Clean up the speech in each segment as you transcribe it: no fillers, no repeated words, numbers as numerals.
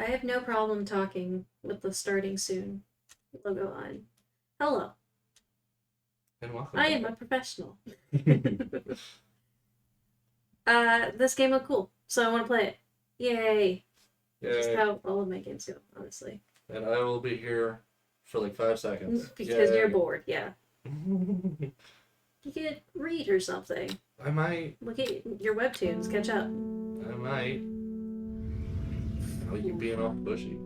I have no problem talking with the starting soon logo on. Hello. And welcome. I am a professional. This game looked cool, so I want to play it. Yay. Just Yay. how all of my games go, honestly. And I will be here for like 5 seconds. Because Yay. you're bored, yeah. You could read or something. I might. Look at your webtoons, catch up. I might. Oh, you being all bushy.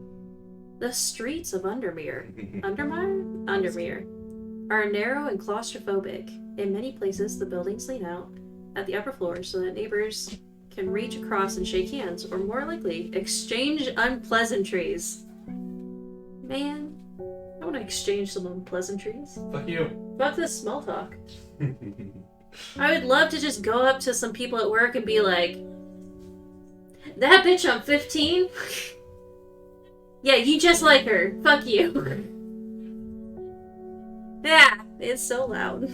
The streets of Undermere. Undermere are narrow and claustrophobic. In many places, the buildings lean out at the upper floors so that neighbors can reach across and shake hands, or more likely, exchange unpleasantries. Man, I want to exchange some unpleasantries. Fuck you. Fuck this small talk. I would love to just go up to some people at work and be like, that bitch on 15? Yeah, you just like her. Fuck you. Yeah, it's so loud.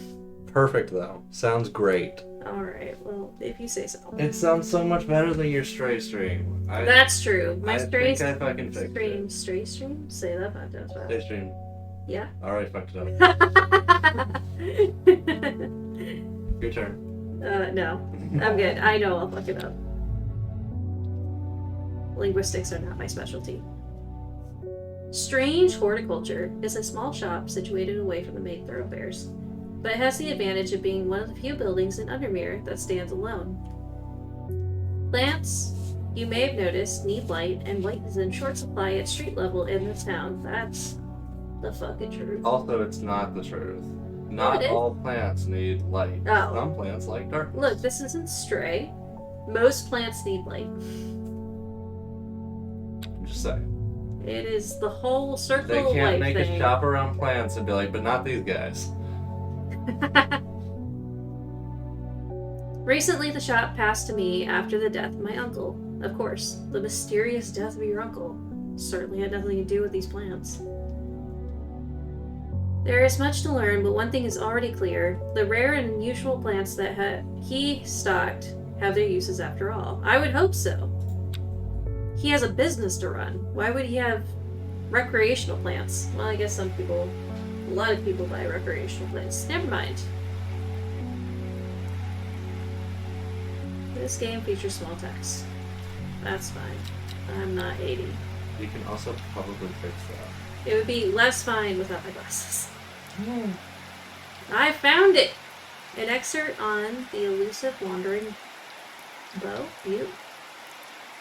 Perfect, though. Sounds great. Alright, well, if you say so. It sounds so much better than your stray stream. That's true. My stray think I fucking fixed stream. it. Stray stream? Say that 5 times fast. Stray stream. Yeah. Alright, fucked it up. Your turn. No. I'm good. I know I'll fuck it up. Linguistics are not my specialty. Strange Horticulture is a small shop situated away from the main thoroughfares, but it has the advantage of being one of the few buildings in Undermere that stands alone. Plants, you may have noticed, need light, and light is in short supply at street level in this town. That's the fucking truth. Also, it's not the truth. Not all plants need light. Oh. Some plants like darkness. Look, this isn't stray. Most plants need light. I'm just saying. It is the whole circle They of life can't make thing. a shop around plants and be like, but not these guys. Recently, the shop passed to me after the death of my uncle. Of course, the mysterious death of your uncle certainly had nothing to do with these plants. There is much to learn, but one thing is already clear. The rare and unusual plants that he stocked have their uses after all. I would hope so. He has a business to run. Why would he have recreational plants? Well, I guess a lot of people buy recreational plants. Never mind. This game features small text. That's fine. I'm not 80. You can also probably fix that. It would be less fine without my glasses. I found it! An excerpt on the elusive wandering bow. You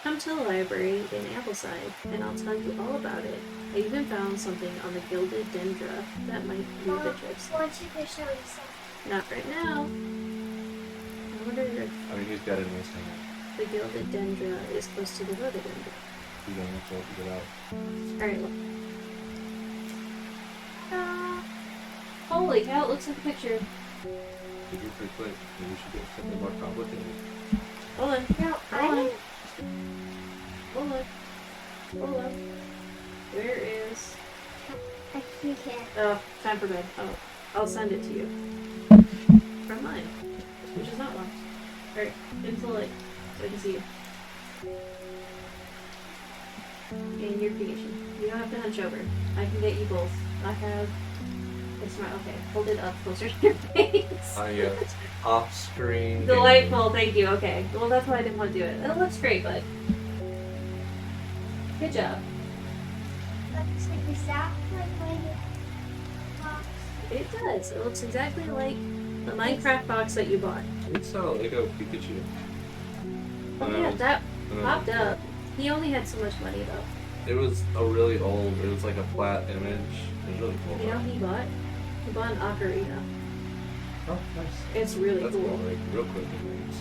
come to the library in Ambleside, and I'll tell you all about it. I even found something on the gilded dendra that might be of interest. Why don't you go show yourself? Not right now. I wonder if I mean, he's got it in his hand. the gilded dendra is close to the rhododendron. You don't have to open it out. Alright, look. Holy cow, it looks like a picture. You do pretty quick. Maybe we should get something more complicated. Hold on. No, I didn't. Hold on. Hold on. Where is... I can't. Oh, time for bed. Oh, I'll send it to you. From mine. Which is not locked. Alright, into the light. So I can see you. And your creation. You don't have to hunch over. I can get you both. I have... It's my... Okay, hold it up closer to your face. Yeah. Off-screen. Delightful, thank you. Okay. Well, that's why I didn't want to do it. It looks great, bud. Good job. Looks like exactly like my box. It does. It looks exactly like the Minecraft box that you bought. We saw Lego Pikachu. Oh And I yeah, was- that and I popped was- up. He only had so much money though. It was a really old, it was like a flat image. It was really cool. You know what he bought? He bought an ocarina. Oh, nice. It's really That's cool. like real quick it moves.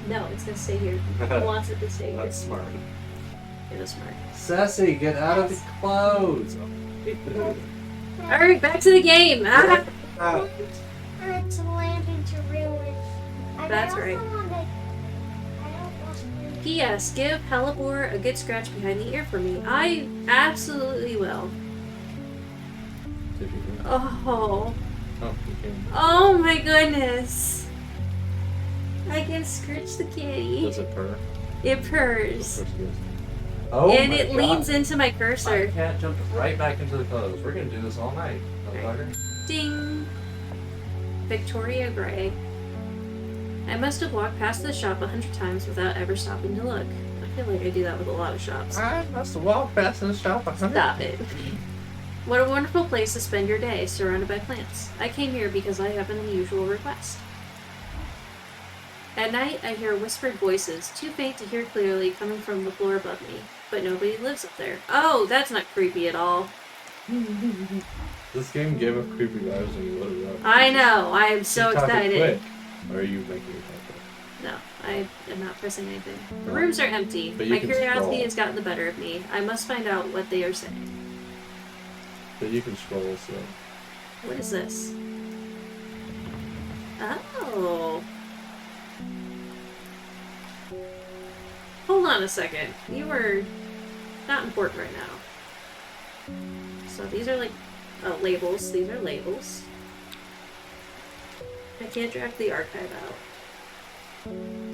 No, it's gonna stay here. He wants it to stay here. That's smart. It is smart. Sassy, get out of the clothes! Alright, back to the game! Ah! Ah. And to land into ruin. That's right. I don't want P.S. Give Hellebore a good scratch behind the ear for me. I absolutely will. Did you do it? Oh. Oh, you can. Oh my goodness. I can scratch the kitty. Does it purr? It Of purrs. course it is. Oh and my it God. leans into my My cursor. cat jumped right back into the clothes. We're gonna do this all night, motherfucker. Ding! Victoria Gray. I must have walked past this shop 100 times without ever stopping to look. I feel like I do that with a lot of shops. I must have walked past the shop 100 Stop it. What a wonderful place to spend your day, surrounded by plants. I came here because I have an unusual request. At night, I hear whispered voices, too faint to hear clearly, coming from the floor above me. But nobody lives up there. Oh, that's not creepy at all. This game gave up creepy vibes when you loaded it up. I know, I am so Keep talking excited. quick. Or are you making yourself quick? No, I am not pressing anything. The No. rooms are empty. But you My can curiosity scroll. has gotten the better of me. I must find out what they are saying. But you can scroll, so. What is this? Oh. Hold on a second. You are not important right now. So these are like labels. These are labels. I can't drag the archive out.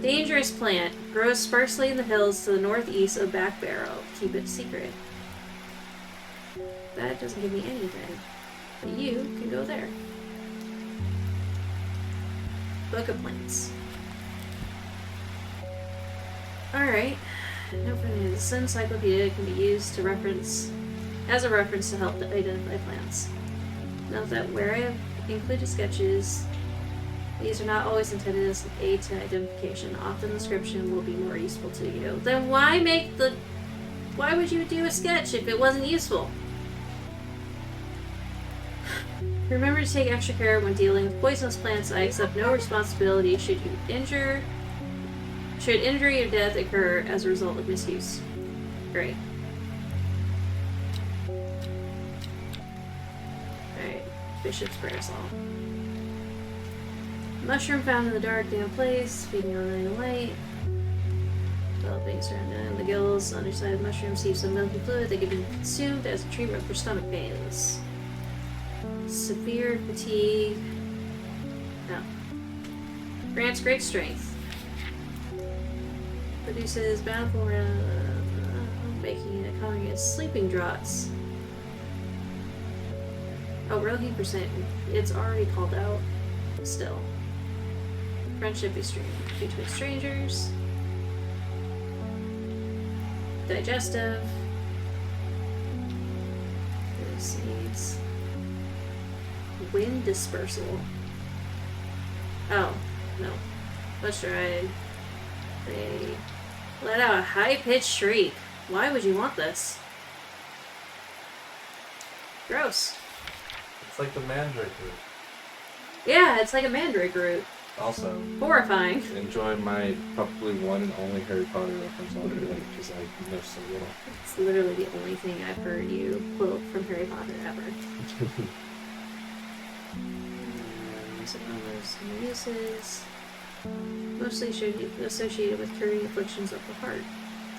Dangerous plant. Grows sparsely in the hills to the northeast of Back Barrow. Keep it secret. That doesn't give me anything. But you can go there. Book of plants. Alright. No further. This encyclopedia can be used to as a reference to help identify plants. Note that where I have included sketches, these are not always intended as an aid to identification. Often the description will be more useful to you. Then why would you do a sketch if it wasn't useful? Remember to take extra care when dealing with poisonous plants. I accept no responsibility should injury or death occur as a result of misuse. Great. Alright, Bishop's Parasol. Mushroom found in the dark, damp place, feeding on the light. Developing surrounding the gills. Underside of the mushroom receives some milky fluid that can be consumed as a treatment for stomach pains. Severe fatigue. No. Grants great strength. Produces bountiful making it coming as sleeping draughts. Oh, real heat percent. It's already called out. Still. Friendship between strangers. Digestive. Seeds. Wind dispersal. Oh, no. Let's try. They let out a high-pitched shriek. Why would you want this? Gross. It's like the mandrake root. Yeah, it's like a mandrake root. Also, Horrifying. enjoy my probably one and only Harry Potter reference already, because I know so little. It's literally the only thing I've heard you quote from Harry Potter ever. Some others and uses. Mostly associated with curing afflictions of the heart.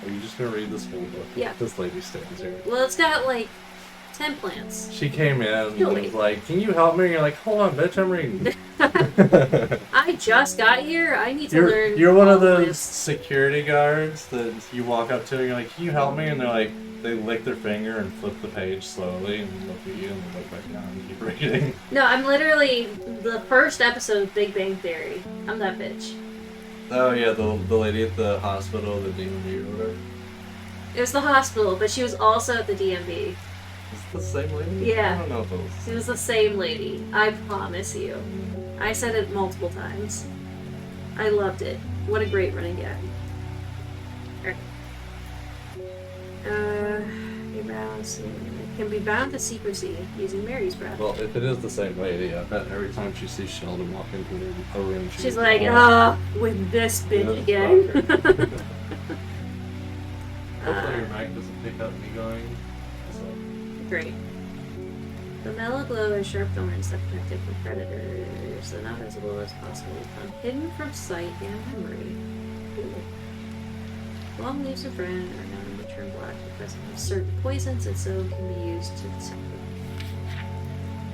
Are you just gonna read this whole book? Yeah. This lady stands here. Well, it's got like 10 plants. She came in and You'll was wait. like, "Can you help me?" And you're like, "Hold on, bitch, I'm reading." I just got here. I need to learn. You're one of all those this. security guards that you walk up to and you're like, "Can you help me?" And they're like, they lick their finger and flip the page slowly and look at you and look back down and keep reading. No, I'm literally the first episode of Big Bang Theory. I'm that bitch. Oh yeah, the lady at the hospital, the DMV or whatever. It was the hospital, but she was also at the DMV. Is it the same lady? Yeah. I don't know if it was. She was the same lady. I promise you. I said it multiple times. I loved it. What a great running gag. Can be bound to secrecy using Mary's breath. Well, if it is the same lady, I bet every time she sees Sheldon walk into a room, She's like, with this bitch again. Hopefully your mic doesn't pick up me going. So. Great. The mellow glow has sharp thorns that protect it from predators, so not visible as possible, hidden from sight and memory. Ooh. Long leaves of red are known to turn black because of certain poisons, and so can be used to detect them.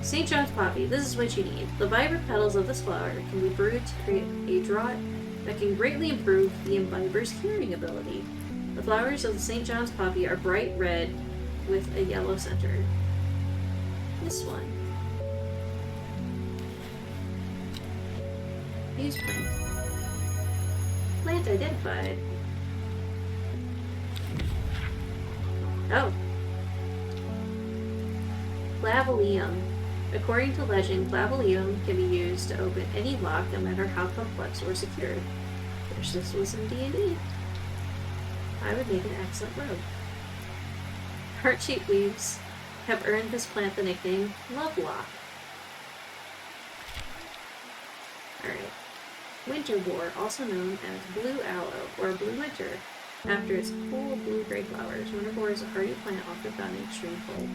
St. John's Poppy, this is what you need. The vibrant petals of this flower can be brewed to create a draught that can greatly improve the imbiber's hearing ability. The flowers of the St. John's poppy are bright red with a yellow center. This one. Use plant. Plant identified. Oh. Clavolium. According to legend, clavolium can be used to open any lock, no matter how complex or secure. Wish this was in D&D. I would make an excellent robe. Heart-shaped leaves have earned this plant the nickname Lovelock. Alright. Winter boar, also known as blue aloe or blue winter, after its cool blue-gray flowers. Winter boar is a hardy plant often found in extreme cold.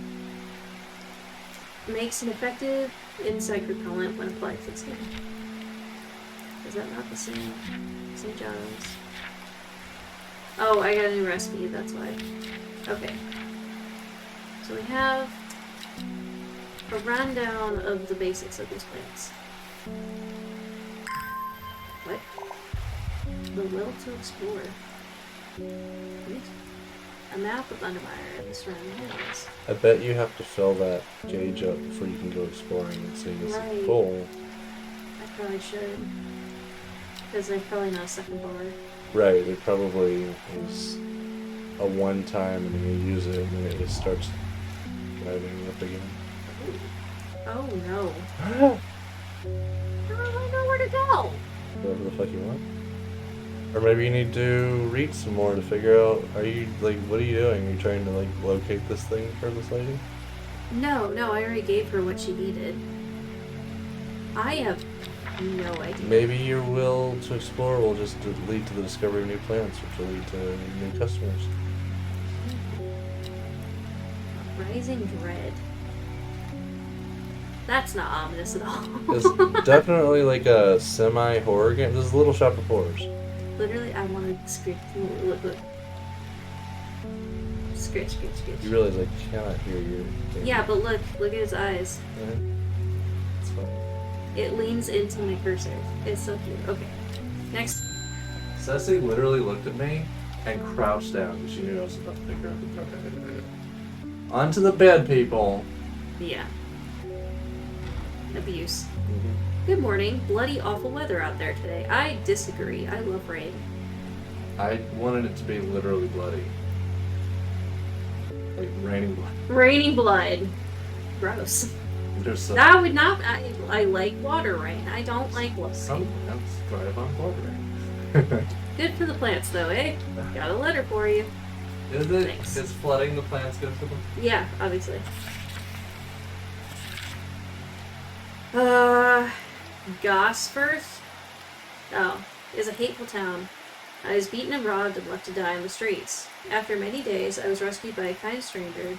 Makes an effective insect repellent when applied to the skin. Is that not the same? St. John's. Oh, I got a new recipe, that's why. Okay. So we have a rundown of the basics of these plants. What? The will to explore. Wait. A map of Undermire and the surrounding areas. I bet you have to fill that gauge up before you can go exploring and seeing this Right. full. I probably should. Because there's probably not a second bar. Right, it probably is a one time and then you use it and then it just starts driving up again. Oh no. How do I know where to go? Whatever the fuck you want. Or maybe you need to read some more to figure out, what are you doing? Are you trying to locate this thing for this lady? No, I already gave her what she needed. I have no idea. Maybe your will to explore will just lead to the discovery of new plants, which will lead to new customers. Rising Dread. That's not ominous at all. It's definitely like a semi-horror game. This is Little Shop of Horrors. Literally, I want to scratch. Look. Scratch. You realize I cannot hear you. Yeah, but look at his eyes. Yeah. It's funny. It leans into my cursor. It's so cute. Okay, next. Ceci literally looked at me and crouched down because she knew I was about to pick her up and throw her. Onto the bed, people. Yeah. Abuse. Good morning. Bloody awful weather out there today. I disagree. I love rain. I wanted it to be literally bloody. Like raining blood. Raining blood. Gross. There's some, That would not. I like water rain. I don't like water some rain. plants thrive on blood rain. Good for the plants, though, eh? Got a letter for you. Is it? Thanks. Is flooding the plants good for them? Yeah, obviously. Gosforth? Oh, is a hateful town. I was beaten and robbed and left to die on the streets. After many days, I was rescued by a kind stranger,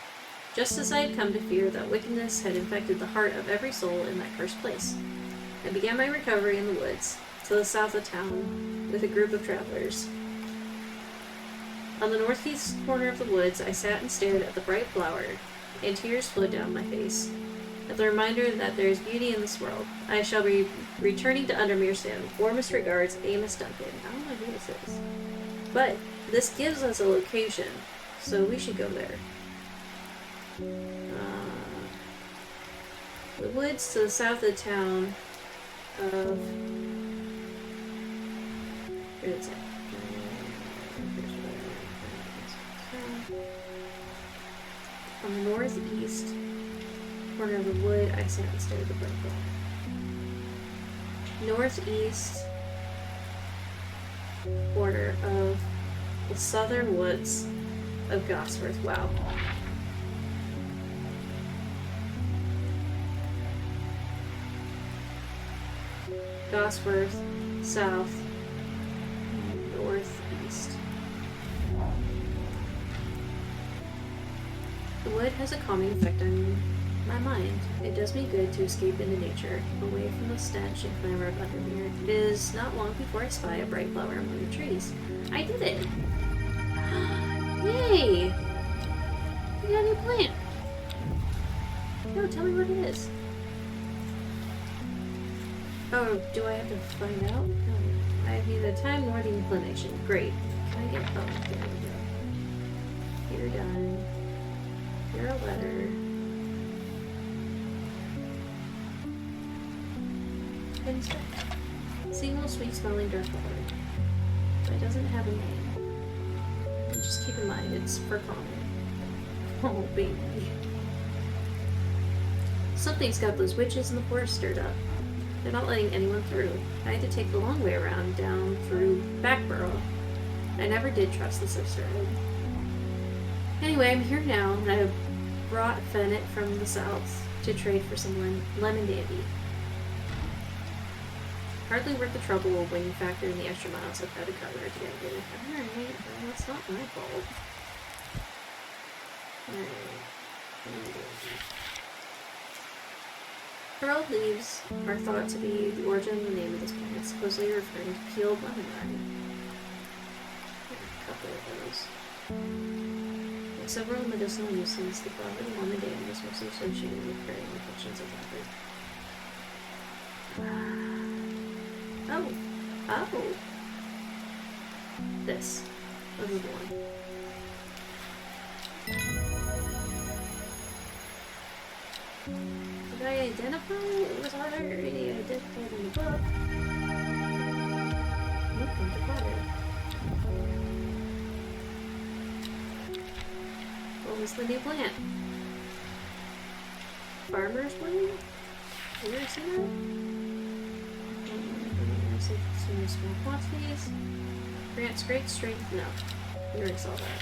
just as I had come to fear that wickedness had infected the heart of every soul in that cursed place. I began my recovery in the woods, to the south of town, with a group of travelers. On the northeast corner of the woods, I sat and stared at the bright flower, and tears flowed down my face. At the reminder that there is beauty in this world, I shall be returning to Undermere soon. Warmest regards, Amos Duncan. I don't know who this is. But this gives us a location, so we should go there. The woods to the south of the town of... Where is it? On the northeast corner of the wood, I sat and stared at the bright flower. Northeast border of the southern woods of Gosforth. Wow. Gosforth, south, northeast. The wood has a calming effect on my mind. It does me good to escape into nature, away from the stench and clamor of Undermere. It is not long before I spy a bright flower among the trees. I did it! Yay! We got a new plant! No, tell me what it is. Oh, do I have to find out? No. I have neither time nor the inclination. Great. Can I get... Oh, there we go. You're done. You're a letter. Inspect. Single sweet smelling dark flower. But it doesn't have a name. And just keep in mind, it's for common. Oh, baby. Something's got those witches in the forest stirred up. They're not letting anyone through. I had to take the long way around, down through Backborough. I never did trust the sisterhood. Anyway, I'm here now, and I have brought Fennet from the south to trade for some lemon dandy. Hardly worth the trouble when you factor in the extra miles I've had to cover to get here. Alright, well, that's not my fault. Curled leaves are thought to be the origin of the name of this plant, supposedly referring to peeled lemon rind. A couple of those. With several medicinal uses, the flower of lemon dandy is mostly associated with curing infections of leopard. Oh! Oh! This. This is the one. Did I identify it? It was already identified in the book. Looking to butter. What was the new plant? Farmer's Blade? Have you ever seen that? Some small quantities. Grants great strength? No. We already saw that.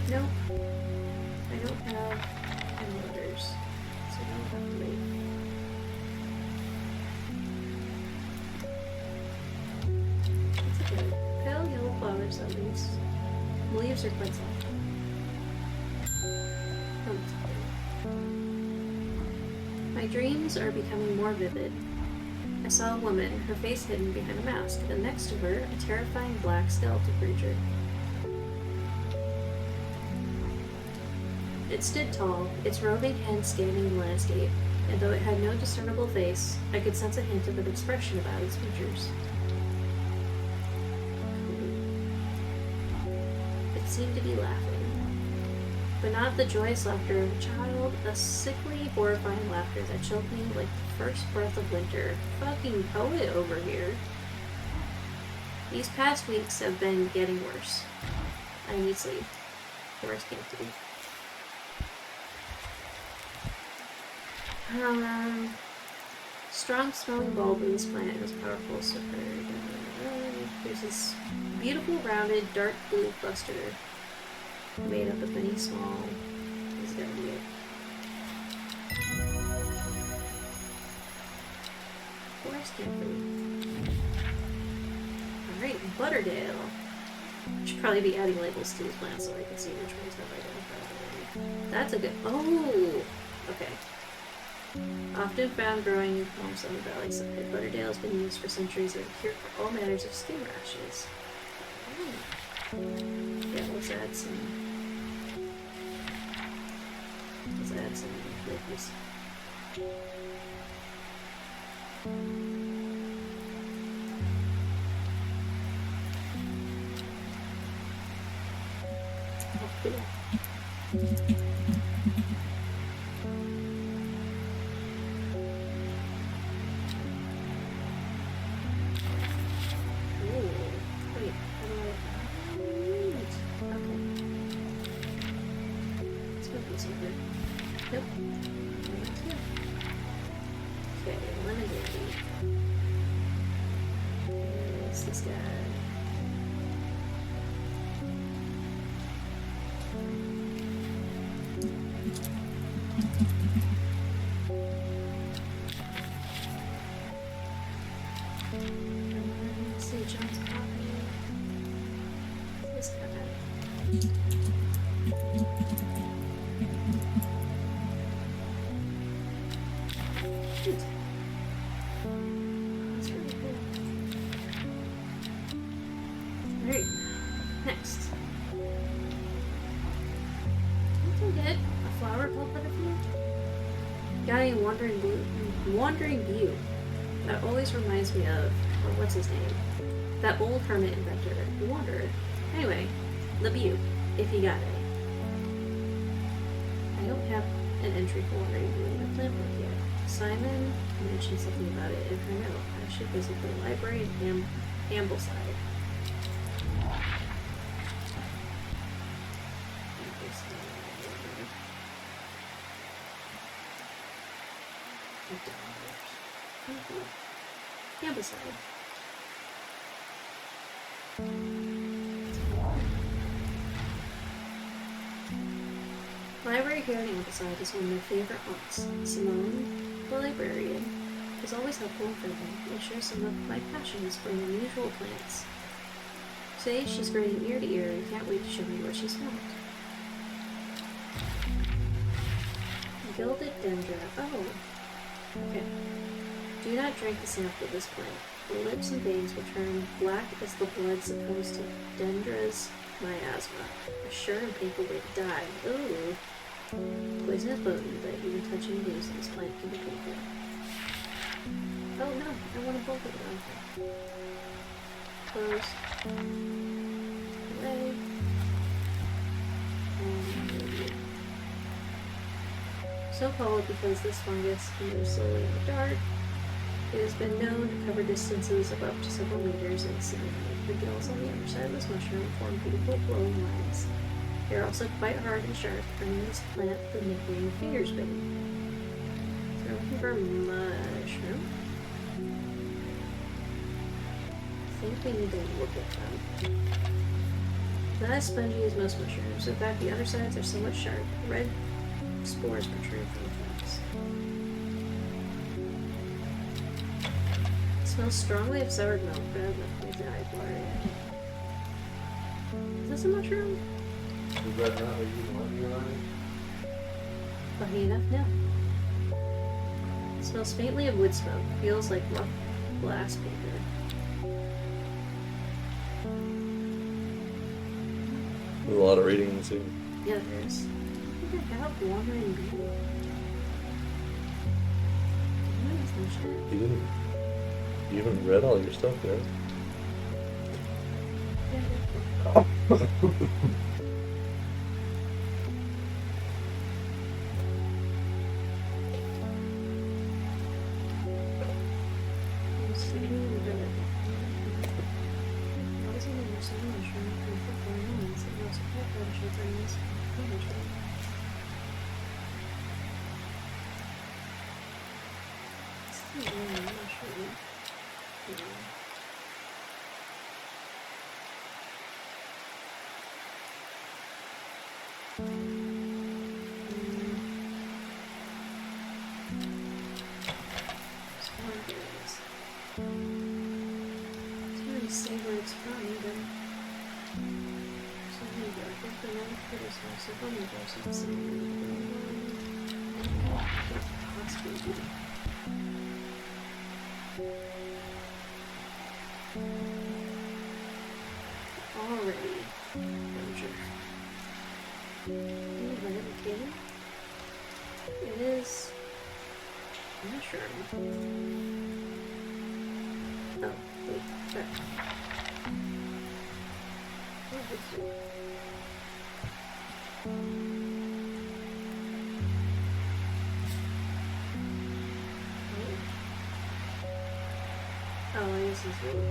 Nope. I don't have any letters, so I don't have to wait. That's okay. Pale yellow flowers at least. The leaves are quite soft. My dreams are becoming more vivid. I saw a woman, her face hidden behind a mask, and next to her, a terrifying black skeletal creature. It stood tall, its roving head scanning the landscape, and though it had no discernible face, I could sense a hint of an expression about its features. It seemed to be laughing, but not the joyous laughter of a child, a sickly, horrifying laughter that chilled me like the first breath of winter. Fucking poet over here. These past weeks have been getting worse. I need sleep. Worse can't do. Strong smelling bulb in this plant is powerful, so there's this beautiful rounded dark blue cluster made up of many small. This is gonna be it. Forest camphor. Alright, Butterdale. Should probably be adding labels to these plants so I can see which ones have identified already. That's a good. Oh! Okay. Often found growing in homes on the valley side, Butterdale has been used for centuries as a cure for all manners of skin rashes. Yeah, let's add some labels. Oh, cool. Okay, lemon dandy. There's this guy. Let's see, John's coffee. did? A flower called Butterfly? Got any wandering view? That always reminds me of, or what's his name? That old hermit inventor, the Wanderer. Anyway, the view, if you got it. I don't have an entry for wandering view in the plant book yet. Simon mentioned something about it in her note. I should visit the library in Ambleside. Ambleside. Library here in Ambleside is one of my favorite haunts. Simone, the librarian, is always helpful and friendly and shares some of my passions for unusual plants. Today she's grinning ear to ear and can't wait to show me what she's found. Gilded dendra. Oh. Okay. Do not drink the sap of this plant. The lips and veins will turn black as the blood supposed to dendra's miasma. A sure and painful way to die. Ooh. Poison is potent, but even touching the leaves of this plant can be painful. Oh no, I want to bolt it down. Close. Away. And review. So called because this fungus can move slowly in the dark. It has been known to cover distances of up to several meters in cement. The gills on the upper side of this mushroom form beautiful glowing lines. They are also quite hard and sharp, earning this plant the nickname Fingers Bane. So we're looking for a mushroom. I think we need to look at them. Not as spongy as most mushrooms. In fact, the undersides are somewhat sharp. Red spores protrude from the flaps. It smells strongly of soured milk, but I have nothing to hide for it. Is this a mushroom? Is that not what you want to run? Funny enough, no. It smells faintly of wood smoke. Feels like rough glass paper. There's a lot of reading in this scene. Yeah, there's. I think I have wandering bee. What is this shit? You haven't read all your stuff yet. Already. Okay. It is a mushroom. Oh, wait, sorry. What is this? Oh, I guess it's really good.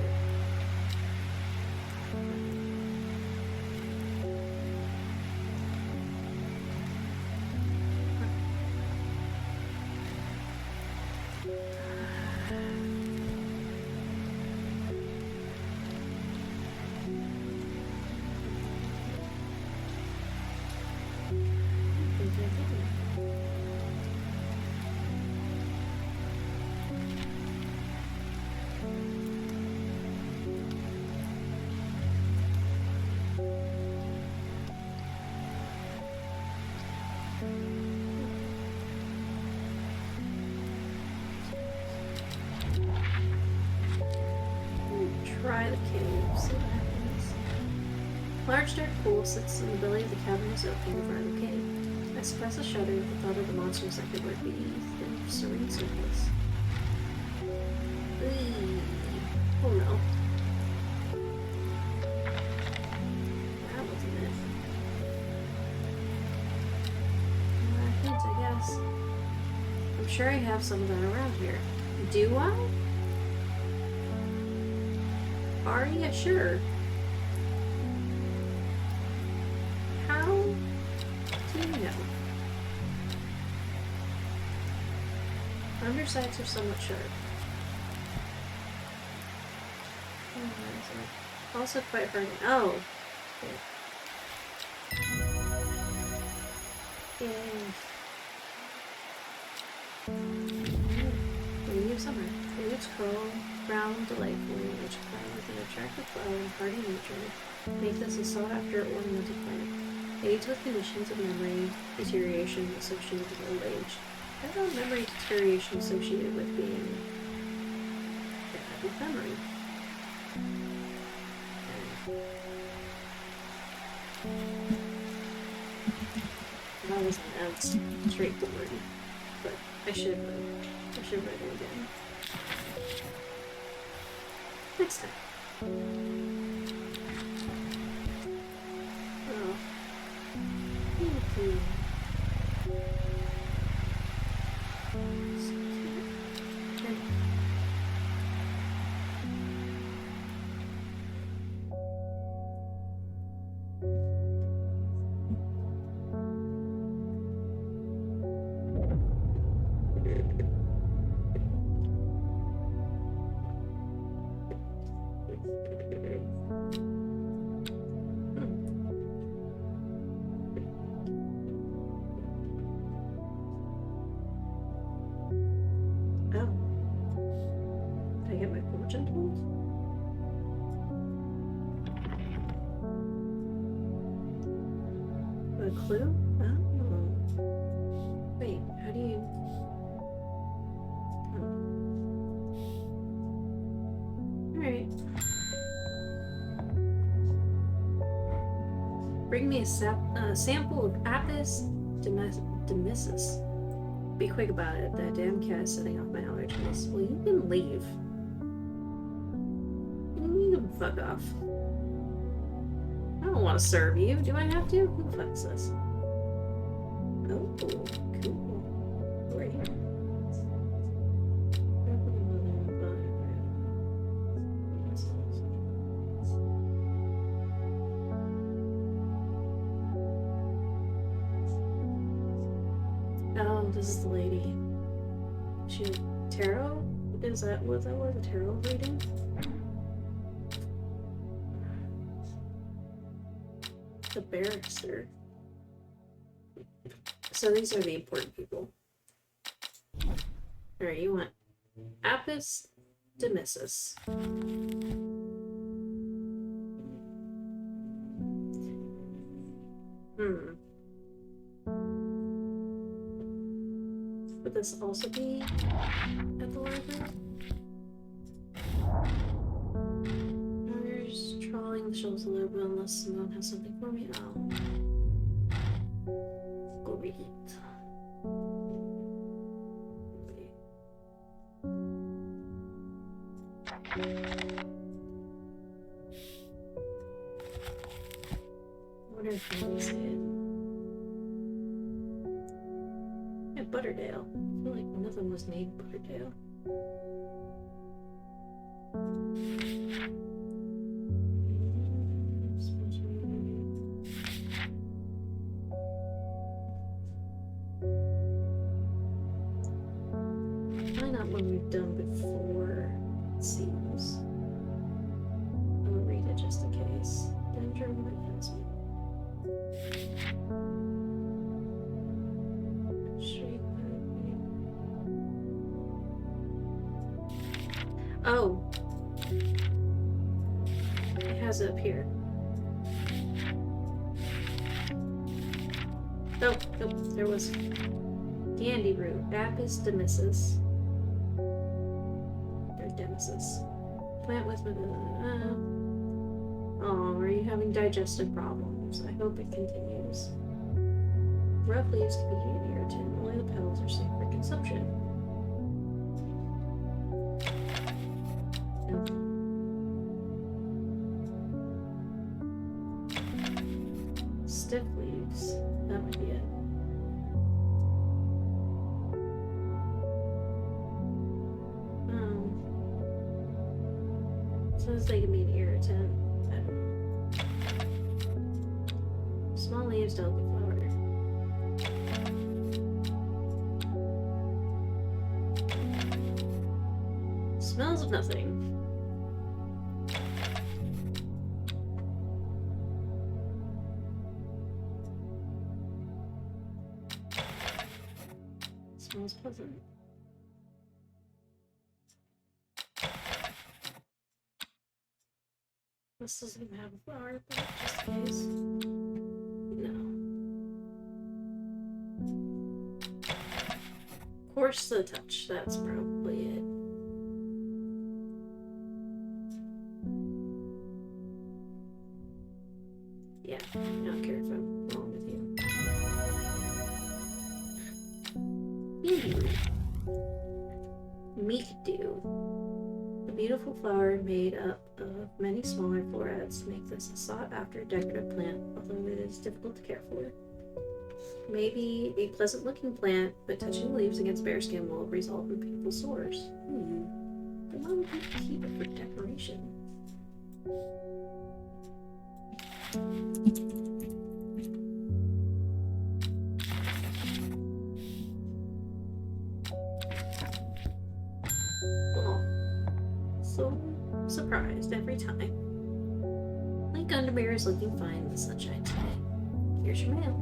Try the cave, see what happens. Large dark pool sits in the belly of the cavernous opening in front of the cave. I suppress a shudder at the thought of the monsters that could lurk beneath the serene surface. Oh no. That wasn't it. A hint, I guess. I'm sure I have some of that around here. Do I? Are you sure? How do you know? Undersides are somewhat sharp. Also quite hard. Oh. Okay. Yay. The leaves of summer. The leaves curl round delightfully, which crown with an attractive flower and hardy nature, make this a sought-after ornamental plant. Aids with conditions of memory deterioration associated with old age. I thought memory deterioration associated with being bad with memory. That wasn't as straightforward, but I should write it again. Next time. Oh. Thank you. A clue? Oh. Wait, how do you... Oh. Alright. Bring me a sample of Apis demissus. Be quick about it. That damn cat is setting off my allergies. Well, you can leave. You can fuck off. I don't want to serve you. Do I have to? Who the fuck is this? Oh, cool. Who are you? Oh, this is the lady. She tarot? Was that a tarot reading? The barrister. So these are the important people. Alright, you want Apis demissus. Would this also be at the library? Trawling the shelves a little bit unless someone has something for me. Oh. Great. I wonder if I can say it. Yeah, Butterdale. I feel like one of them was named Butterdale. Probably not one we've done before, it seems. I'll read it just in case. Danger might pass me. Oh. It has it up here. Oh, nope, there was Dandy root, Apis demissus. Or demissus. Plant with oh, are you having digestive problems? I hope it continues. Rough leaves can be an irritant, only the petals are safe for consumption. No. Stiff leaves. That might be it. Says they can be an irritant. I don't know. Small leaves, delicate flower. Smells of nothing. Smells pleasant. This doesn't even have a flower, but just in case. No. Coarse to the touch, that's probably it. Yeah, I don't care if I'm wrong with you. Meek dew. A beautiful flower made up of many smaller florets make this a sought-after decorative plant, although it is difficult to care for. Maybe a pleasant-looking plant, but touching the leaves against bare skin will result in painful sores. But why would you keep it for decoration? So surprised every time. Link Undermere is looking fine in the sunshine today. Here's your mail.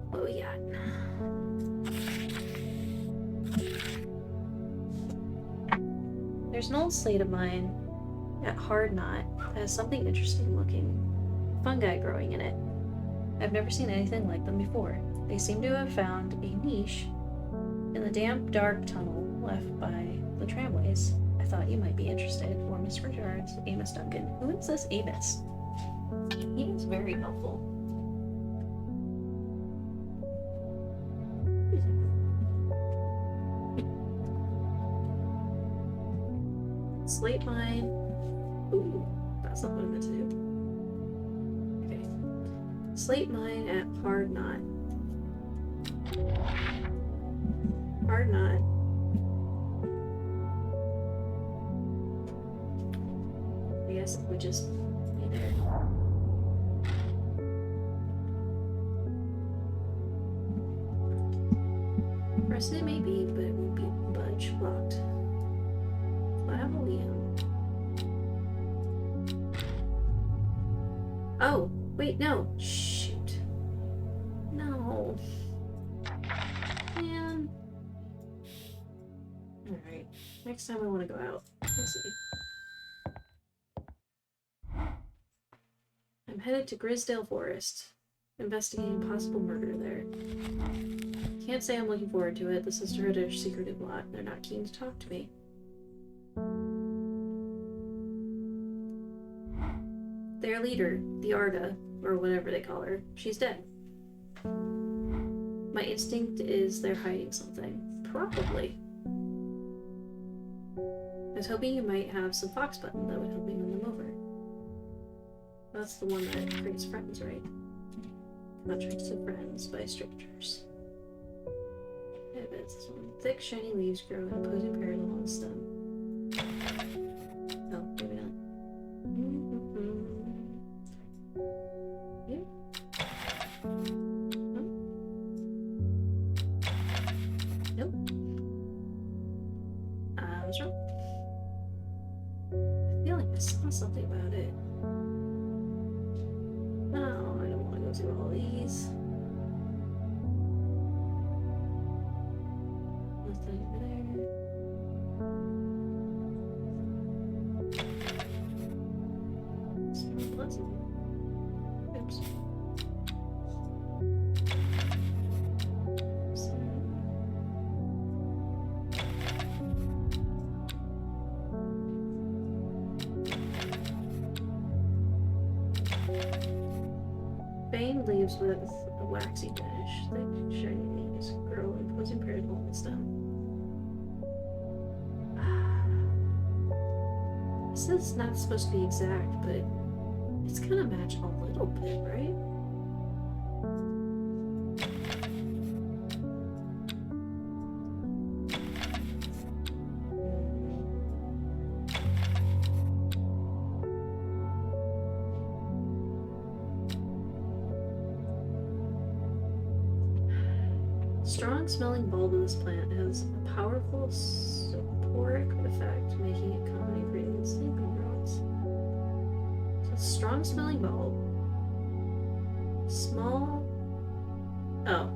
What we got? There's an old slate of mine at Hard Knot that has something interesting looking fungi growing in it. I've never seen anything like them before. They seem to have found a niche in the damp, dark tunnel left by the tramways. I thought you might be interested. Warmest regards, Amos Duncan. Who is this Amos? He is very helpful. Slate mine. Ooh, that's not what I meant to do. Okay. Slate mine at Hard Knot. Hard Knot. I guess it would just be there. Pressed it may be, but it won't be budge blocked. Flavolium. Oh, wait, no. Shoot. No. Man. Alright. Next time I want to go out. We'll see. I'm headed to Grisdale Forest, investigating possible murder there. Can't say I'm looking forward to it. The Sisterhood are a secretive lot. They're not keen to talk to me. Their leader, the Arda, or whatever they call her, she's dead. My instinct is they're hiding something. Probably. I was hoping you might have some fox button that would help me win them over. That's the one that creates friends, right? Contracts to friends by strangers. I bet it's this one. Thick, shiny leaves grow in opposing pairs along the stem. Oh, maybe not. Yeah. Oh. Nope. I was wrong. I feel like I saw something about it. No, I don't want to go through all these. Nothing over there. It's not pleasant. Oops. Bane Smooth leaves with a waxy finish. Thick, shiny leaves grow in imposing pairs along the stem. This is not supposed to be exact, but it's gonna match a little bit, right? Strong smelling bulb of this plant has a powerful soporific effect, making it common ingredient in sleeping drugs. So strong smelling bulb. Small. Oh,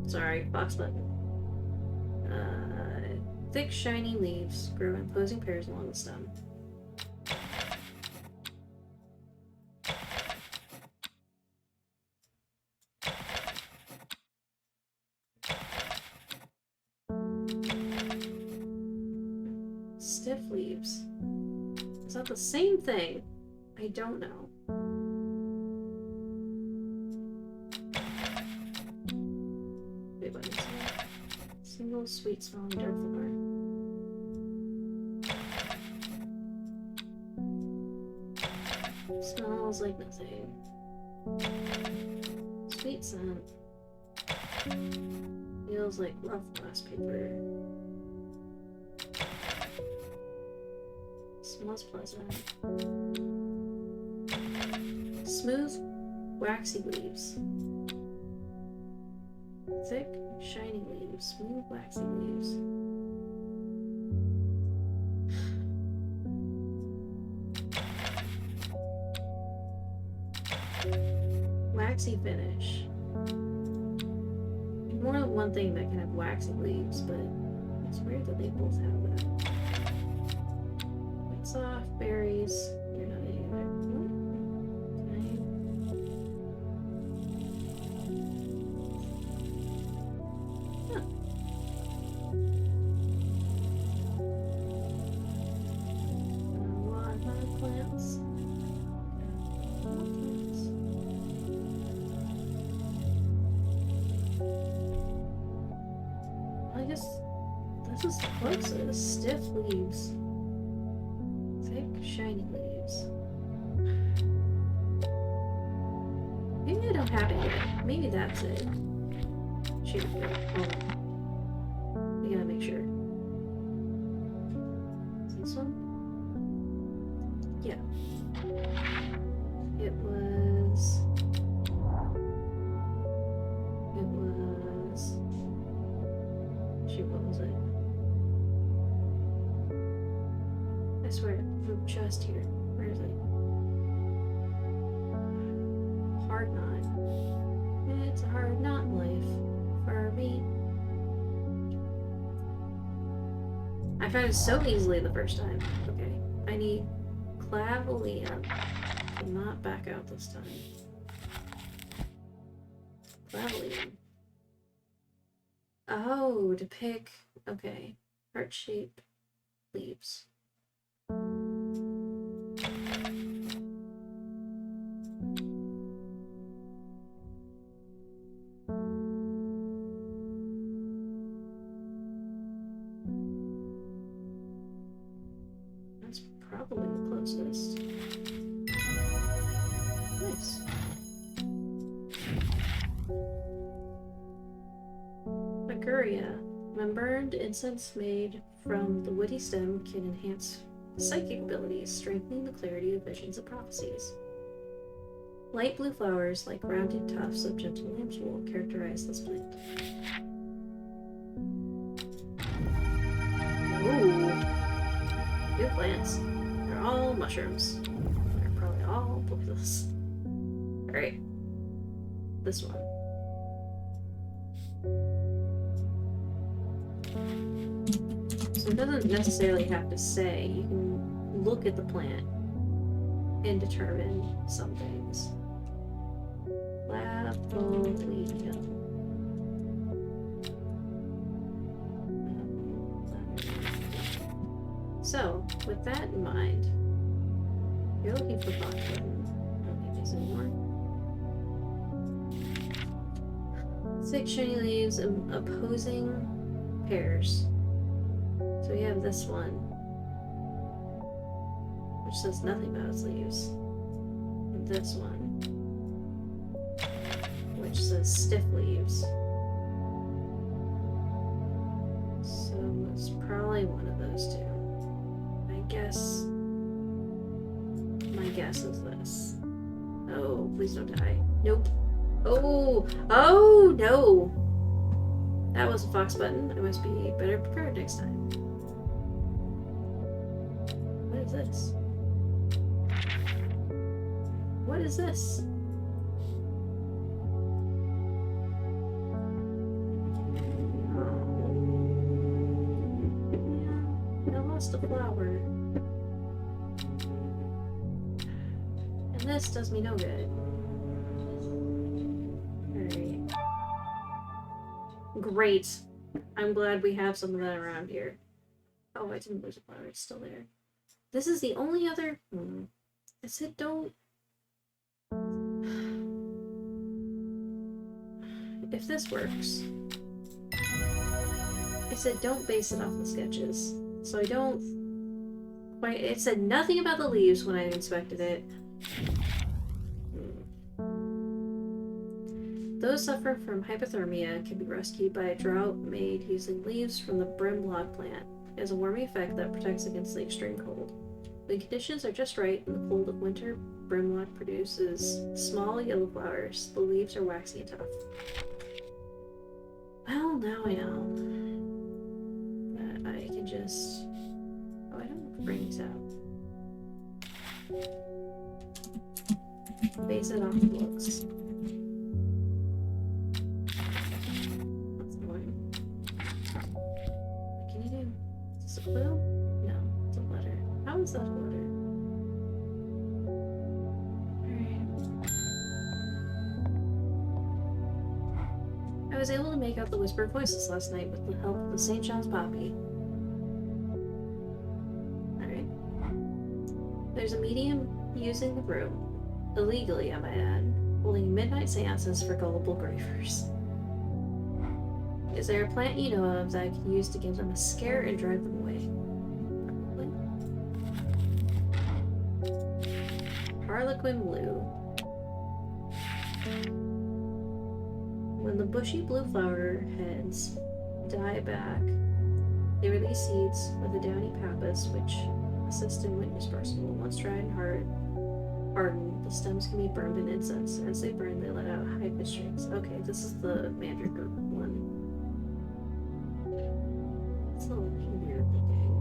sorry, box button. Thick, shiny leaves grow in opposing pairs along the stem. Stiff leaves. Is that the same thing? I don't know. Wait, what is it? Single sweet smelling dark flower. Smells like nothing. Sweet scent. Feels like rough glass paper. Smells pleasant. Smooth, waxy leaves. Thick, shiny leaves. Smooth, waxy leaves. Waxy finish. More than one thing that can have waxy leaves, but it's weird that they both have that. Soft berries. You're not eating that. Okay. Huh. Watermelon plants. I guess this is the closest. Stiff leaves. Shiny leaves. Maybe I don't have it yet. Maybe that's it. Shoot, hold on. We gotta make sure. Is this one? Yeah. It was. Shoot, what was it? I swear, we're just here. Where is it? Hard knot. It's a hard knot in life. For me. I found it so easily the first time. Okay. I need Clavelium to not back out this time. Clavelium. Oh, to pick. Okay. Heart-shaped leaves. That's probably the closest. Nice. Maguria. When burned, incense made from the woody stem can enhance psychic abilities, strengthening the clarity of visions and prophecies. Light blue flowers, like rounded tufts of gentle lamb's wool, characterize this plant. Ooh. New plants. They're all mushrooms. They're probably all poisonous. Alright. This one. So it doesn't necessarily have to say. You can look at the plant and determine some things. Clavolium. So, with that in mind, you're looking for box button. I don't need these anymore. Thick, shiny leaves in opposing pairs. So we have this one, which says nothing about its leaves. And this one, which says stiff leaves. So it's probably one of those two. My guess is this. Oh, please don't die. Nope. Oh no! That was a fox button. I must be better prepared next time. What is this? What is this? I lost a flower. And this does me no good. Alright. Great. I'm glad we have some of that around here. Oh, I didn't lose a flower. It's still there. This is the only other... I said don't... If this works... I said don't base it off the sketches. So I don't... quite... It said nothing about the leaves when I inspected it. Those suffering from hypothermia can be rescued by a draught made using leaves from the brim log plant. It has a warming effect that protects against the extreme cold. When conditions are just right in the cold of winter, brim log produces small yellow flowers. The leaves are waxy and tough. Well, now I know that I can just... Oh, I don't bring these out. Base it off the looks. Is this a clue? No, it's a letter. How is that a letter? Alright. I was able to make out the whispered voices last night with the help of the St. John's Poppy. Alright. There's a medium using the room, illegally I might add, holding midnight seances for gullible grievers. Is there a plant you know of that I can use to give them a scare and drive them away? Probably. Harlequin blue. When the bushy blue flower heads die back, they release seeds with a downy pappus which assist in wind dispersal. Once dried and hardened, the stems can be burned in incense. As they burn, they let out high-pitched strings. Okay, this is the mandrake one. It's a little weird looking.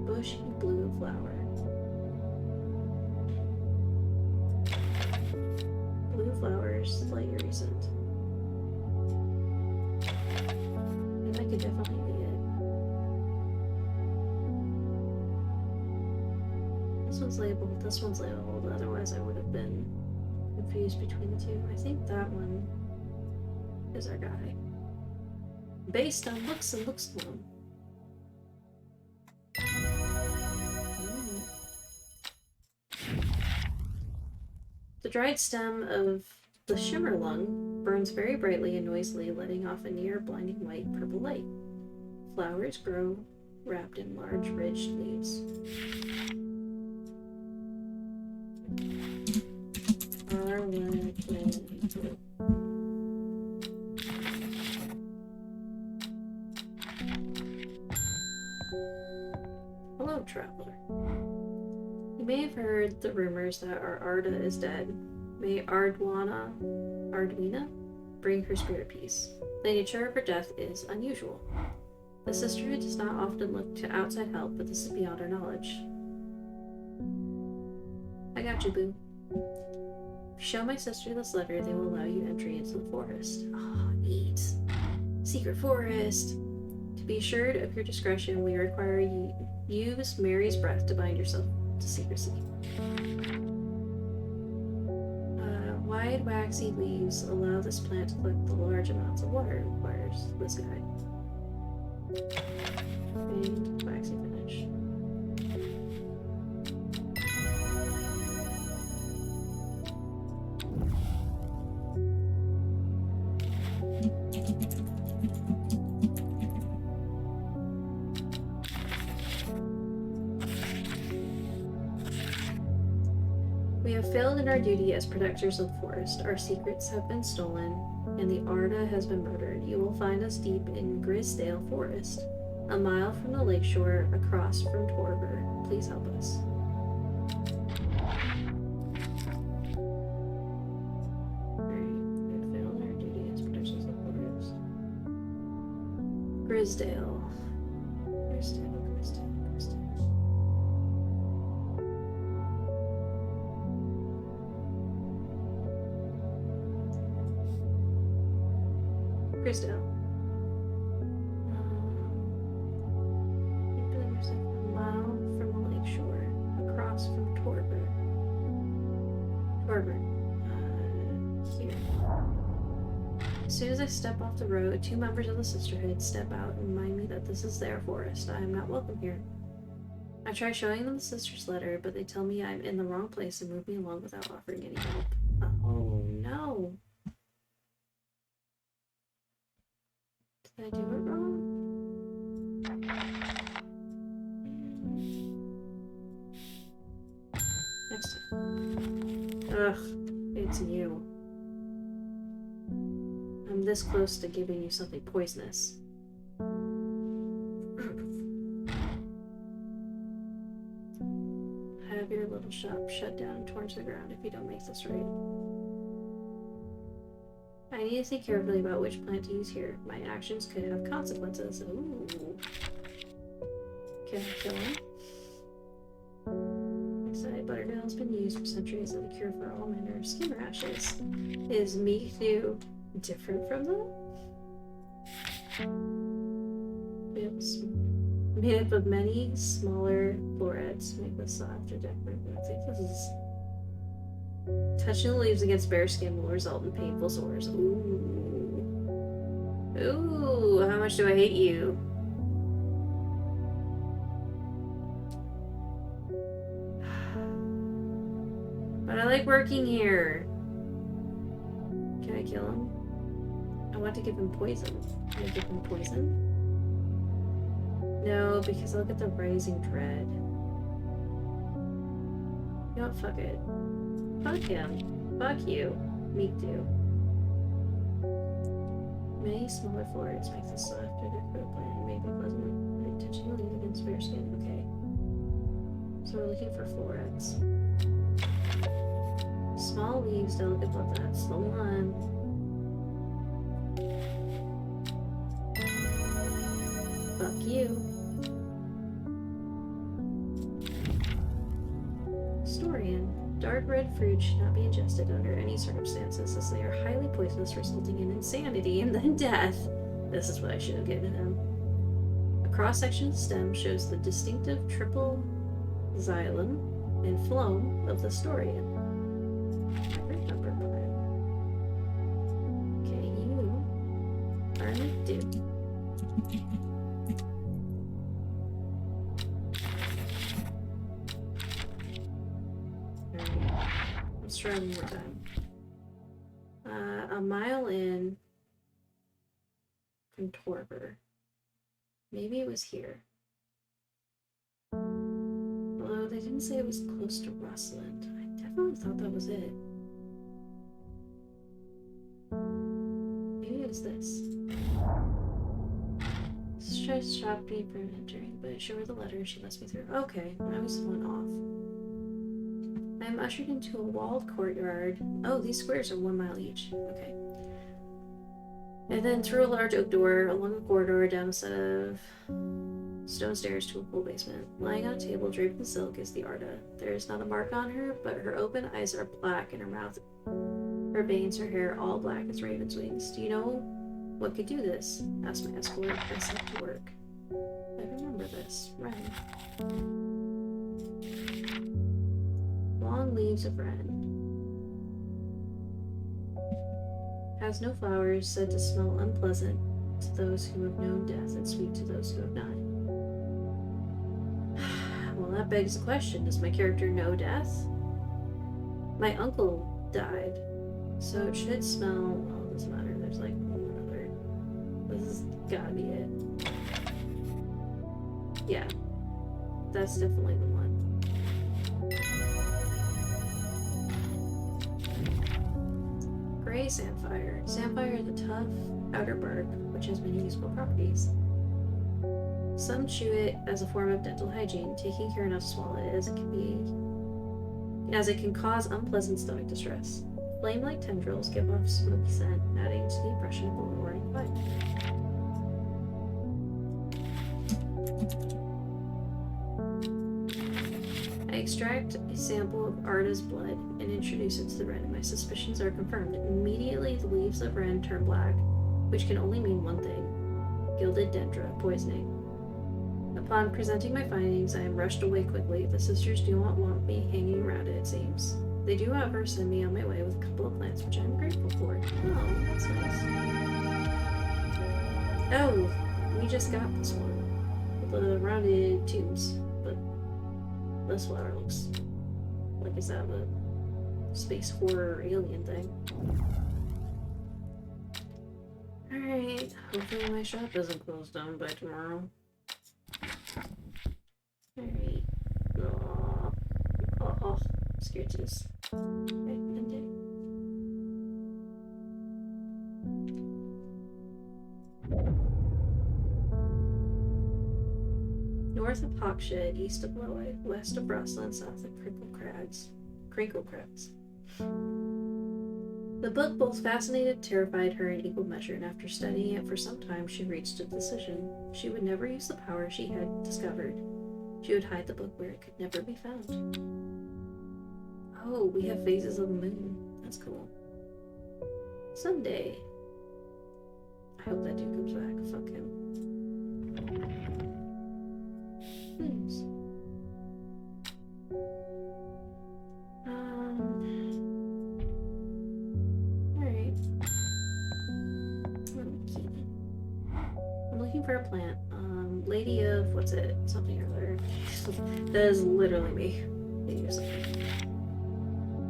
Bushy blue flower. Blue flowers, slightly recent. And that could definitely be it. This one's labeled, this one's labeled, otherwise I would have been confused between the two. I think that one is our guy. Based on looks and looks alone. The dried stem of the shimmer lung burns very brightly and noisily, letting off a near blinding white purple light. Flowers grow wrapped in large ridged leaves. Hello, traveler. You may have heard the rumors that our Arda is dead. May Ardwina bring her spirit peace. The nature of her death is unusual. The sisterhood does not often look to outside help, but this is beyond our knowledge. I got you, boo. If you show my sister this letter, they will allow you entry into the forest. Ah, neat. Secret forest. To be assured of your discretion, we require you use Mary's breath to bind yourself to secrecy. Wide, waxy leaves allow this plant to collect the large amounts of water it requires. This guy. And waxy finish. failed in our duty as protectors of the forest. Our secrets have been stolen, and the Arda has been murdered. You will find us deep in Grisdale Forest, a mile from the lakeshore, across from Torver. Please help us. Grisdale. Grisdale. Grisdale. A mile from the lakeshore, across from Torber. Here. As soon as I step off the road, 2 members of the sisterhood step out and remind me that this is their forest. I am not welcome here. I try showing them the sister's letter, but they tell me I'm in the wrong place and move me along without offering any help. Oh no. Did I do it wrong? Next time. Ugh, it's you. I'm this close to giving you something poisonous. Have your little shop shut down and torn to the ground if you don't make this right. I need to think carefully about which plant to use here. My actions could have consequences. Ooh. Can I kill him? Butternut has been used for centuries as a cure for all manner of skin rashes. Is meat do different from them? It's made up of many smaller florets to make this soft or decorative. I think this is... Touching the leaves against bare skin will result in painful sores. Ooh. Ooh, how much do I hate you? But I like working here. Can I kill him? I want to give him poison. Can I give him poison? No, because I'll get the rising dread. You know what? Fuck it. Fuck him. Fuck you. Me too. Many smaller florets make this soft or decorative plant and may be pleasant by touching the leaves against bare skin. Okay. So we're looking for florets. Small leaves, delicate blood. That's the one. Fuck you. Historian. Dark red fruit should not be ingested under any circumstances, as they are highly poisonous, resulting in insanity and then death. This is what I should have given him. A cross-section of the stem shows the distinctive triple xylem and phloem of the Storian. Okay, you are a dude. Let's try one more time. A mile in from Torber. Maybe it was here. Although they didn't say it was close to Rustland. I definitely thought that was it. Maybe it was this. She tries to stop me from entering, but I show her the letter and she lets me through. Okay, I was the one off. I am ushered into a walled courtyard. Oh, these squares are 1 mile each. Okay. And then through a large oak door, along a corridor, down a set of stone stairs to a cool basement. Lying on a table draped in silk is the Arda. There is not a mark on her, but her open eyes are black and her mouth, her veins, her hair, all black as raven's wings. Do you know what could do this? Asked my escort. I set to work. I remember this. Wren. Long leaves of wren. Has no flowers, said to smell unpleasant to those who have known death and sweet to those who have not. Well, that begs the question, does my character know death? My uncle died, so it should smell... Well, it doesn't matter, there's like one other. This has gotta be it. Yeah, that's definitely the one. Gray samphire. Samphire is a tough outer bark which has many useful properties. Some chew it as a form of dental hygiene, taking care not to swallow it as it can cause unpleasant stomach distress. Flame-like tendrils give off smoky scent, adding to the impression of a lowering vibe. I extract a sample of Arda's blood and introduce it to the wren. My suspicions are confirmed. Immediately, the leaves of wren turn black, which can only mean one thing: gilded dendra poisoning. Upon presenting my findings, I am rushed away quickly. The sisters do not want me hanging around it seems. They do, however, send me on my way with a couple of plants, which I am grateful for. Oh, that's nice. Oh, we just got this one. The rounded tubes, but this flower looks like it's out of a space horror alien thing. Alright, hopefully my shop isn't closed down by tomorrow. Alright. Oh, scratches. Okay, ending. North of Hawkshead, east of Lowe, west of Rosslyn, south of Crinkle Crags. The book both fascinated and terrified her in equal measure, and after studying it for some time, she reached a decision. She would never use the power she had discovered. She would hide the book where it could never be found. Oh, we have phases of the moon. That's cool. Someday. I hope that dude comes back. Fuck him. Please. Alright. I'm looking for a plant. Lady of, what's it? Something or other. That is literally me. Lady of something.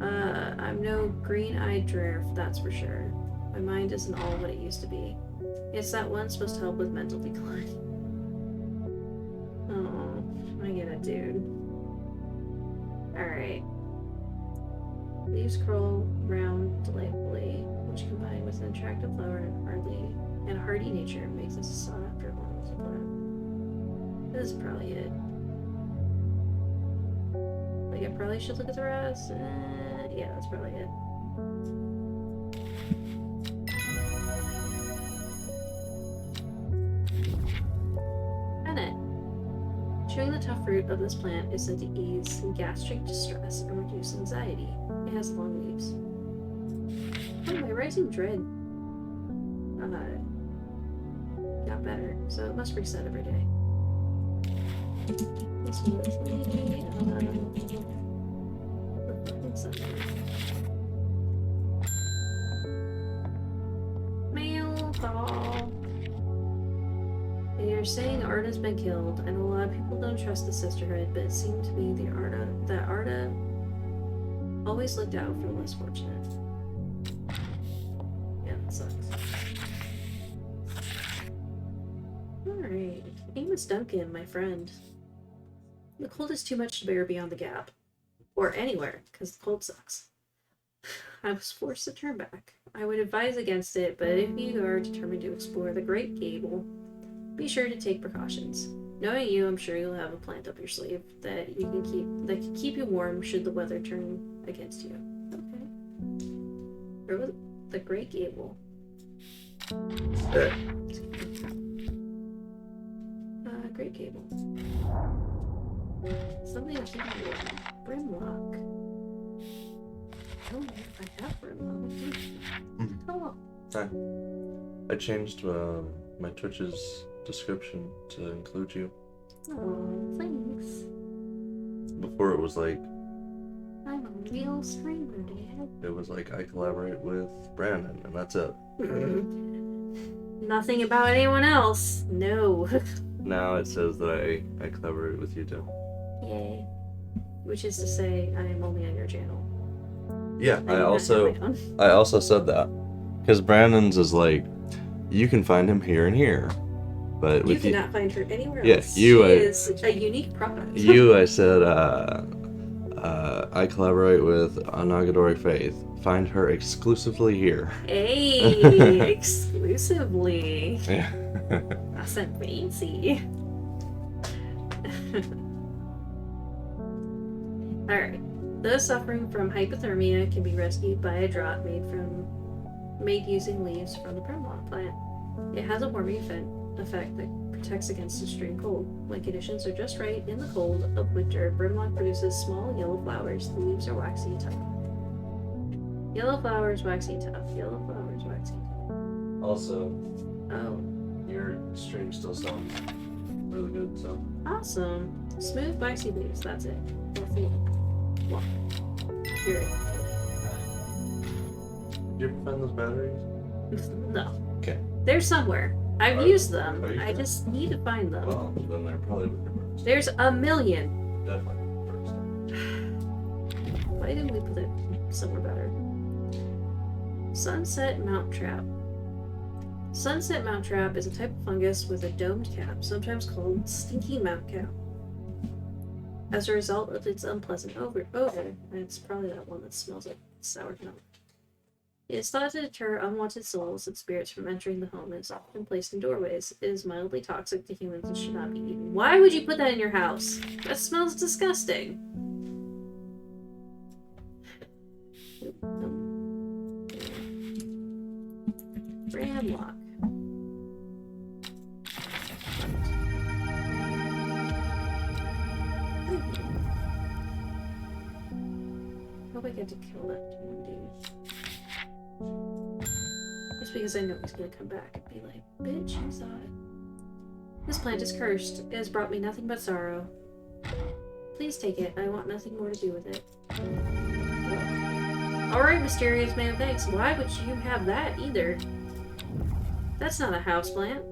I'm no green-eyed dwarf, that's for sure. My mind isn't all what it used to be. It's that one supposed to help with mental decline. Oh, I get it, dude. Alright. Leaves curl round delightfully, which combined with an attractive flower and hardy nature makes this a sought-after ornamental plant. This is probably it. Like, I probably should look at the rest. Yeah, that's probably it. Bennett. Chewing the tough fruit of this plant is said to ease gastric distress and reduce anxiety. It has long leaves. Oh, my rising dread got better, so it must reset every day. This one is lady, the fucking Sunday. Mail call. They are saying Arda's been killed. I know a lot of people don't trust the sisterhood, but it seemed to me that Arda always looked out for the less fortunate. Yeah, that sucks. Alright. Amos Duncan, my friend. The cold is too much to bear beyond the gap. Or anywhere, because the cold sucks. I was forced to turn back. I would advise against it, but if you are determined to explore the Great Gable, be sure to take precautions. Knowing you, I'm sure you'll have a plant up your sleeve that can keep you warm should the weather turn against you. Okay. Where was the Great Gable? Great Gable. Something to keep you warm. Brimlock. I don't know if I have Brimlock. Come on. Hi. I changed my Twitch's description to include you. Oh, thanks. Before it was like, I'm a real streamer, Dad. it was like I collaborate with Brandon and that's it. Nothing about anyone else. No. Now it says that I collaborate with you too. Yay. Which is to say, I am only on your channel. Yeah, I also said that. Because Brandon's is like, you can find him here and here. But you with cannot find her anywhere yeah, else. you She is a unique product. I said, I collaborate with Anagadori Faith. Find her exclusively here. Hey, exclusively. Yeah. That's so fancy. Alright. Those suffering from hypothermia can be rescued by a draught made using leaves from the primrose plant. It has a warming effect that protects against extreme cold. When conditions are just right in the cold of winter, brimlock produces small yellow flowers. The leaves are waxy tough. Yellow flowers, waxy tough. Yellow flowers, waxy tough. Also, Oh, your stream still sounds really good, so. awesome. Smooth, waxy leaves. That's it. That's it. Walk. Here. Did you ever find those batteries? No. Okay. They're somewhere. I've Are- used them. are you I sure? just need to find them. Well, then they're probably with your first. There's a million. Definitely first. Why didn't we put it somewhere better? Sunset Mounttrap. Sunset Mounttrap is a type of fungus with a domed cap, sometimes called stinky mountcap. As a result of its unpleasant odor, it's probably that one that smells like sour milk. It is thought to deter unwanted souls and spirits from entering the home and is often placed in doorways. It is mildly toxic to humans and should not be eaten. Why would you put that in your house? That smells disgusting. Bramlock. Hope I get to kill that one dude. Just because I know he's gonna come back and be like, bitch, you saw it. This plant is cursed. It has brought me nothing but sorrow. Please take it. I want nothing more to do with it. Alright, mysterious man, thanks. Why would you have that either? That's not a houseplant.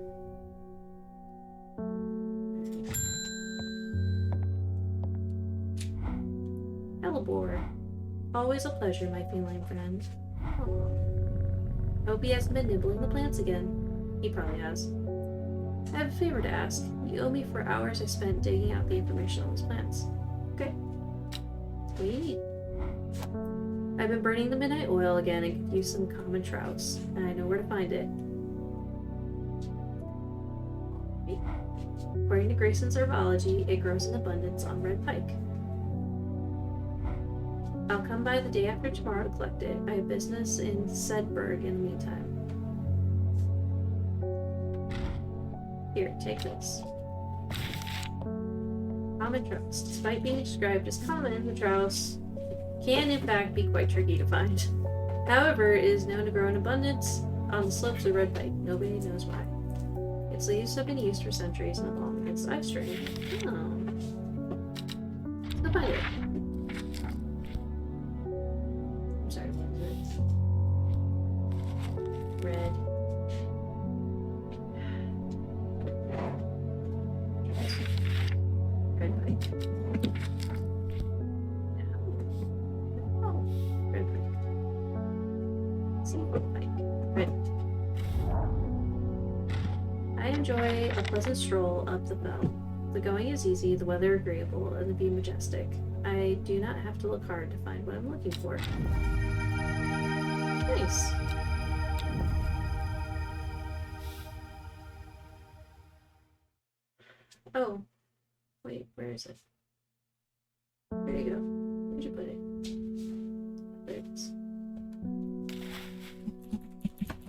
Hellebore. Always a pleasure, my feline friend. Hope he hasn't been nibbling the plants again. He probably has. I have a favor to ask. You owe me for hours I spent digging out the information on those plants. Okay. What do you need? I've been burning the midnight oil again and could use some common trouts, and I know where to find it. According to Grayson's herbology, it grows in abundance on red pike. I'll come by the day after tomorrow to collect it. I have business in Sedberg in the meantime. Here, take this. Common trouts. Despite being described as common, the trouts can in fact be quite tricky to find. However, it is known to grow in abundance on the slopes of red pike. Nobody knows why. Its leaves have been used for centuries and evolved against eye strain. Oh. Go find it. I'm sorry, what is it? Red. Red pike. Oh, red pike. Silver pike. Red. I enjoy a pleasant stroll up the fell. The going is easy, the weather agreeable, and the view majestic. I do not have to look hard to find what I'm looking for. Nice. Oh. Wait, where is it? There you go. Where'd you put it? There it is.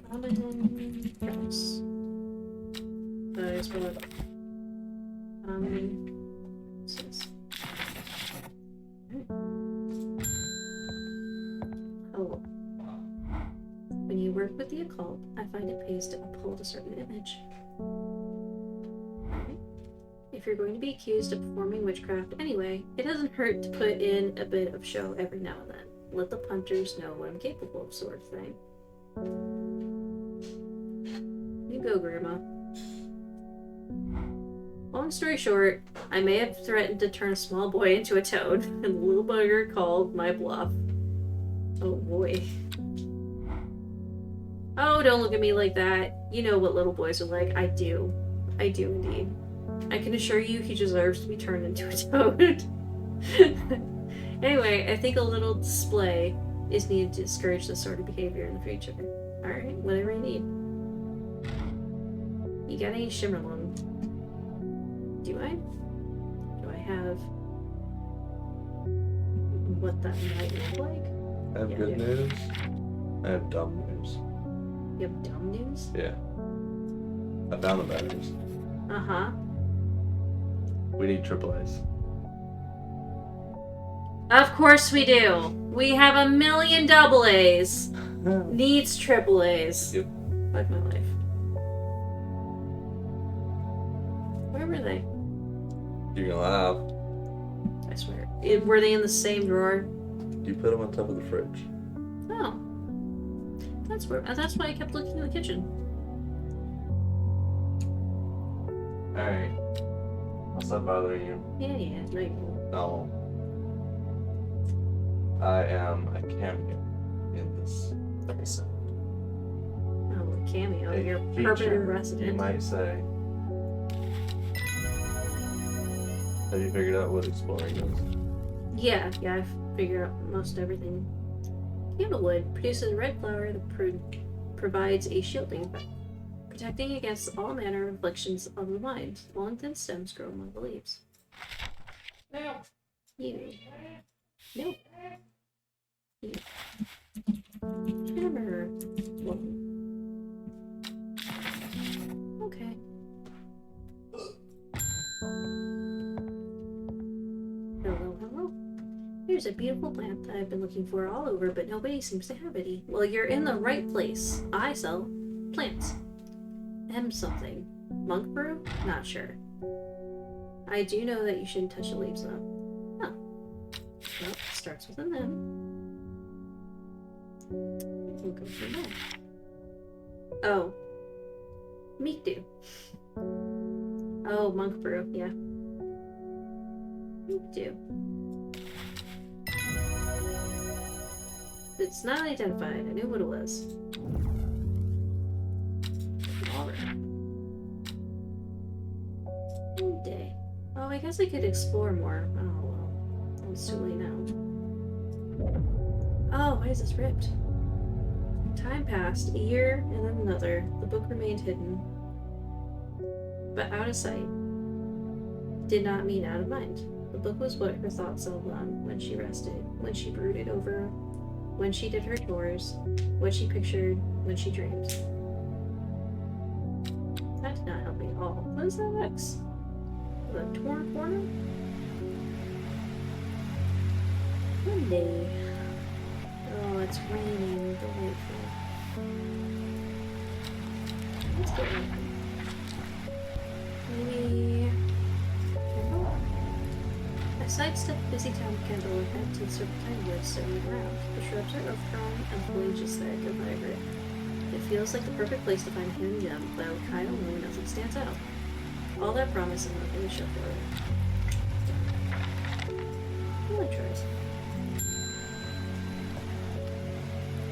Common trouts. I spelled it. Oh. When you work with the occult, I find it pays to uphold a certain image. Alright. If you're going to be accused of performing witchcraft anyway, it doesn't hurt to put in a bit of show every now and then. Let the punters know what I'm capable of, sort of thing. You go, Grandma. Long story short, I may have threatened to turn a small boy into a toad, and the little bugger called my bluff. Oh boy. Oh, don't look at me like that. You know what little boys are like. I do. I do indeed. I can assure you he deserves to be turned into a toad. Anyway, I think a little display is needed to discourage this sort of behavior in the future. Alright, whatever you need. You got any Shimmerlum? Do I? Do I have what that might look like? I have Yeah, good yeah. news. I have dumb news. You have dumb news? Yeah. I found the batteries. Uh-huh. We need AAAs. Of course we do. We have a million double A's. Needs triple A's. Yep. Fuck my life. Where were they? You're gonna laugh. I swear. Were they in the same drawer? You put them on top of the fridge. Oh. That's why I kept looking in the kitchen. Alright. I'll stop bothering you. Yeah, no you won't. No. I am a cameo in this episode. Oh, a cameo. A You're feature, permanent you resident. might say. Have you figured out what exploring is? Yeah, I've figured out most everything. Candlewood produces a red flower that provides a shielding effect, protecting against all manner of afflictions of the mind. Long thin stems grow among the leaves. You. Nope. You. Hammer. Whoa. Okay. Hello. Here's a beautiful plant that I've been looking for all over, but nobody seems to have any. Well, you're in the right place. I sell plants. M something. Monk brew? Not sure. I do know that you shouldn't touch the leaves, though. Oh. Well, it starts with an M. We'll go from there. Oh. Meat dew. Oh, monk brew, yeah. Meat dew. It's not identified. I knew what it was. Alright. One day. Oh, I guess I could explore more. Oh, well. It's too late now. Oh, why is this ripped? Time passed, a year and then another. The book remained hidden, but out of sight. Did not mean out of mind. The book was what her thoughts settled on when she rested, when she brooded over, when she did her chores, what she pictured, when she dreamed. That did not help me at all. What is that X? The torn corner? Monday. Oh, it's raining. Delightful. Let's get one. Maybe. I sidestepped the busy town of Kendall and head to the serpentine woods surrounding around. The shrubs are overgrown and foliage is thick and vibrant. It feels like the perfect place to find a hidden gem, but with Kyle knowing nothing stands out. All that promise and nothing to show for it. Well, I tried.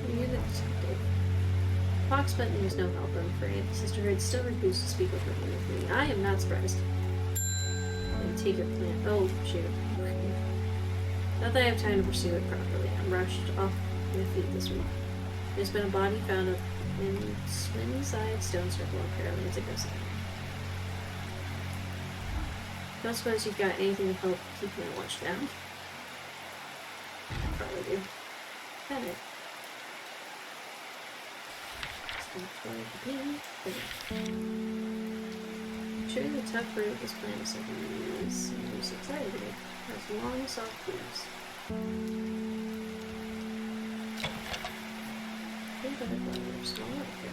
You're the detective. Fox Bentley was no help, I'm afraid. The sisterhood still refused to speak with me. I am not surprised. And take your plan. Oh, shoot. Not that I have time to pursue it properly. I'm rushed off my feet this week. There's been a body found up in Swinside Stone Circle. Apparently it's a ghost. Don't suppose you've got anything to help keep my watch down? Probably do. Got it. Sure, the tough root is planted something seems excited to me. Has long, soft leaves. Think of it like small like that.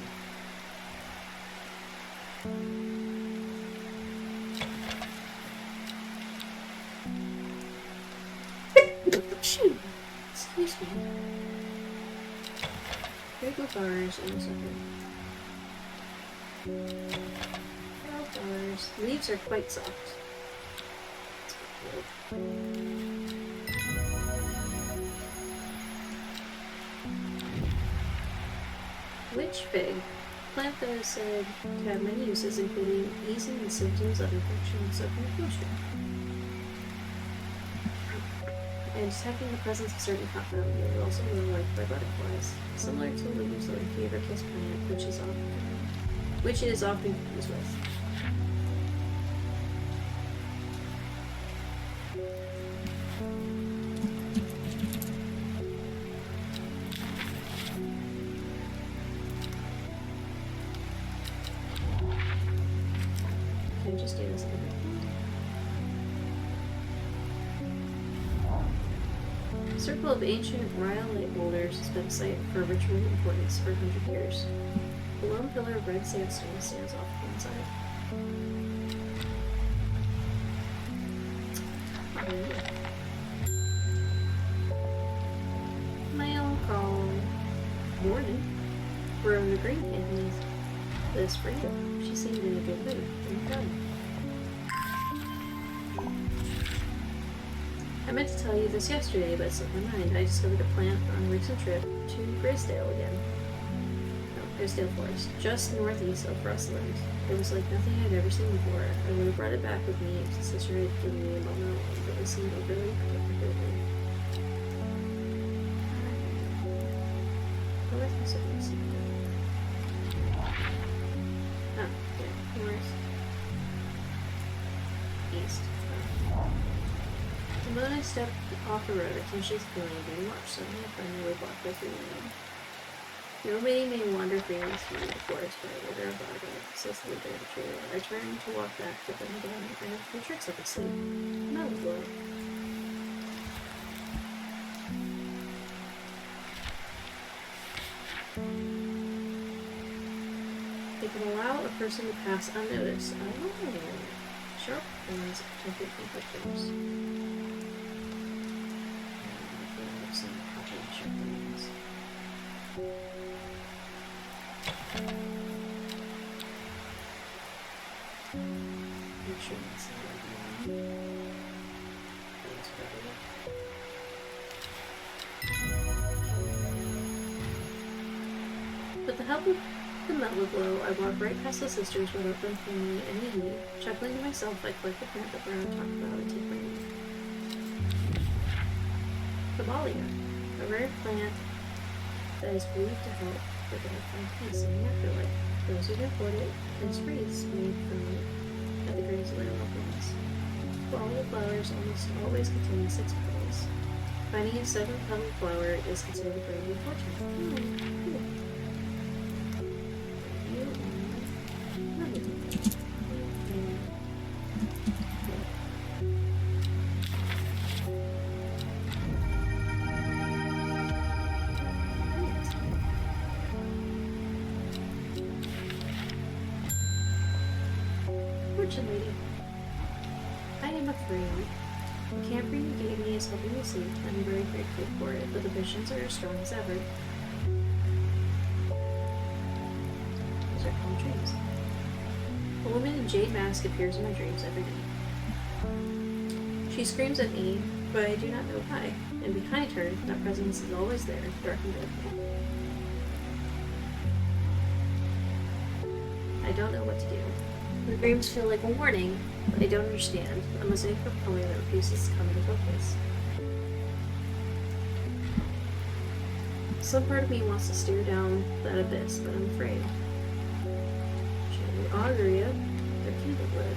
Shoot! Excuse me. Critical bars in a second. Bars. Leaves are quite soft. Witch fig. Plant that is said to have many uses, including easing the symptoms of infection and suffering moisture. and detecting the presence of certain compound are also known like by butterflies, similar to the leaves of the fever kiss plant, which it is often confused with. Can I just do this again? A circle of ancient rhyolite boulders has been a site for ritual importance for 100 years. A lone pillar of red sandstone stands off to one side. My uncle Morning, we're in the green families this freedom. She seemed in a good mood and fun. I meant to tell you this yesterday, but it slipped my mind. I discovered a plant on a recent trip to Grisdale again. No, Grisdale Forest, just northeast of Rustland. It was like nothing I'd ever seen before. I would have brought it back with me if the sister had given me a moment alone, but it seemed overly protective of me. North Pacific. Oh, yeah, north. East. The moment I stepped off the road, I casually feeling being watched. Suddenly, I find my way blocked by 3 women. Nobody may wander freely through the forest by order of Argo, says the leader of the trio. I turn to walk back, but then again, I have 3 tricks up my sleeve. Mellow blow. They can allow a person to pass unnoticed. Oh, sharp thorns protected from victims. Some popular sharp thorns. Make sure that's the right one. That's better. With the help of the metal glow, I walk right past the sisters without them paying me any heed. Chuckling to myself, I collect the plant that Brown talked about and take my leave. Caballia, a rare plant that is believed to help the dead find peace in the afterlife. Those who report it is wreaths made from it at the graves of their loved ones. Caballia flowers almost always contain 6 petals. Finding a 7-petal flower is considered very unfortunate. Fortune lady. I am afraid. The camphor you gave me is helping me sleep. I'm very grateful for it, but the visions are as strong as ever. Those are calm dreams. A woman in jade mask appears in my dreams every night. She screams at me, but I do not know why. And behind her, that presence is always there, dark and beautiful. I don't know what to do. The dreams feel like a warning, but I don't understand. A mosaic of color that refuses to come into focus. Some part of me wants to stare down that abyss, but I'm afraid. Auguria, they're candlewood.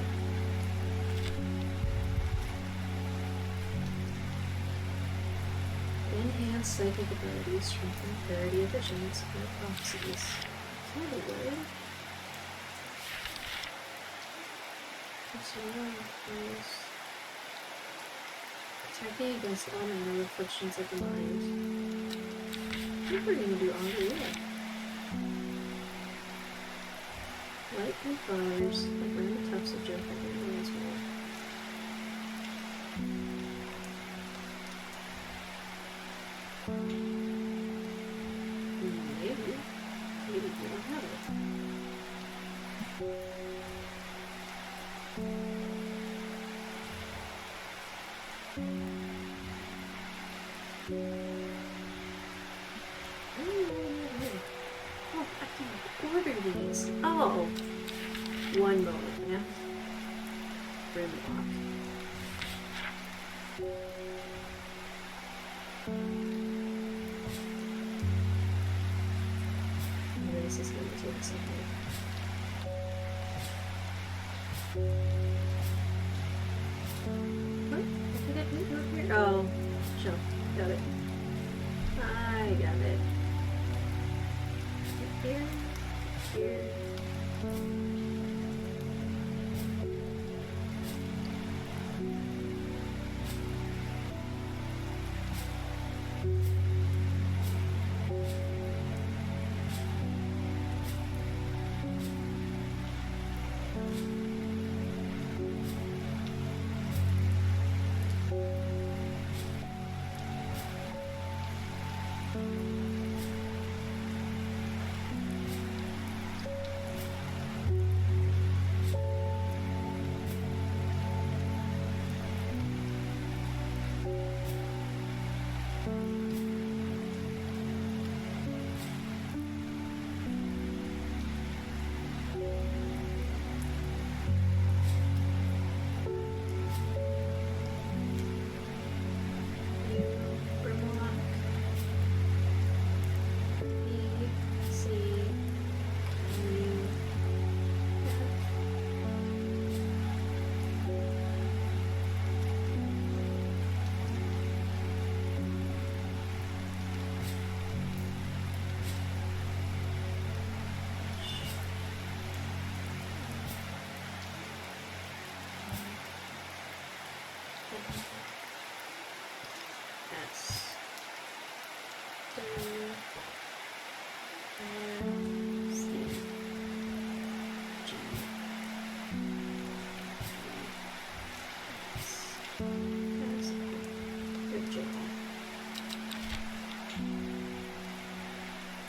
Enhance psychic abilities, strengthen clarity of visions, and prophecies. Candlewood. Protecting against all manner of afflictions of the mind. I think we're gonna do Auguria. Light and flowers, like random tufts of gentle green as well. Maybe we don't have it. Oh, I can order these. Oh, one moment, man. Grimlock. this is going to take a second. What? Did it move over here? Oh, sure. Got it. I got it. Here. Here.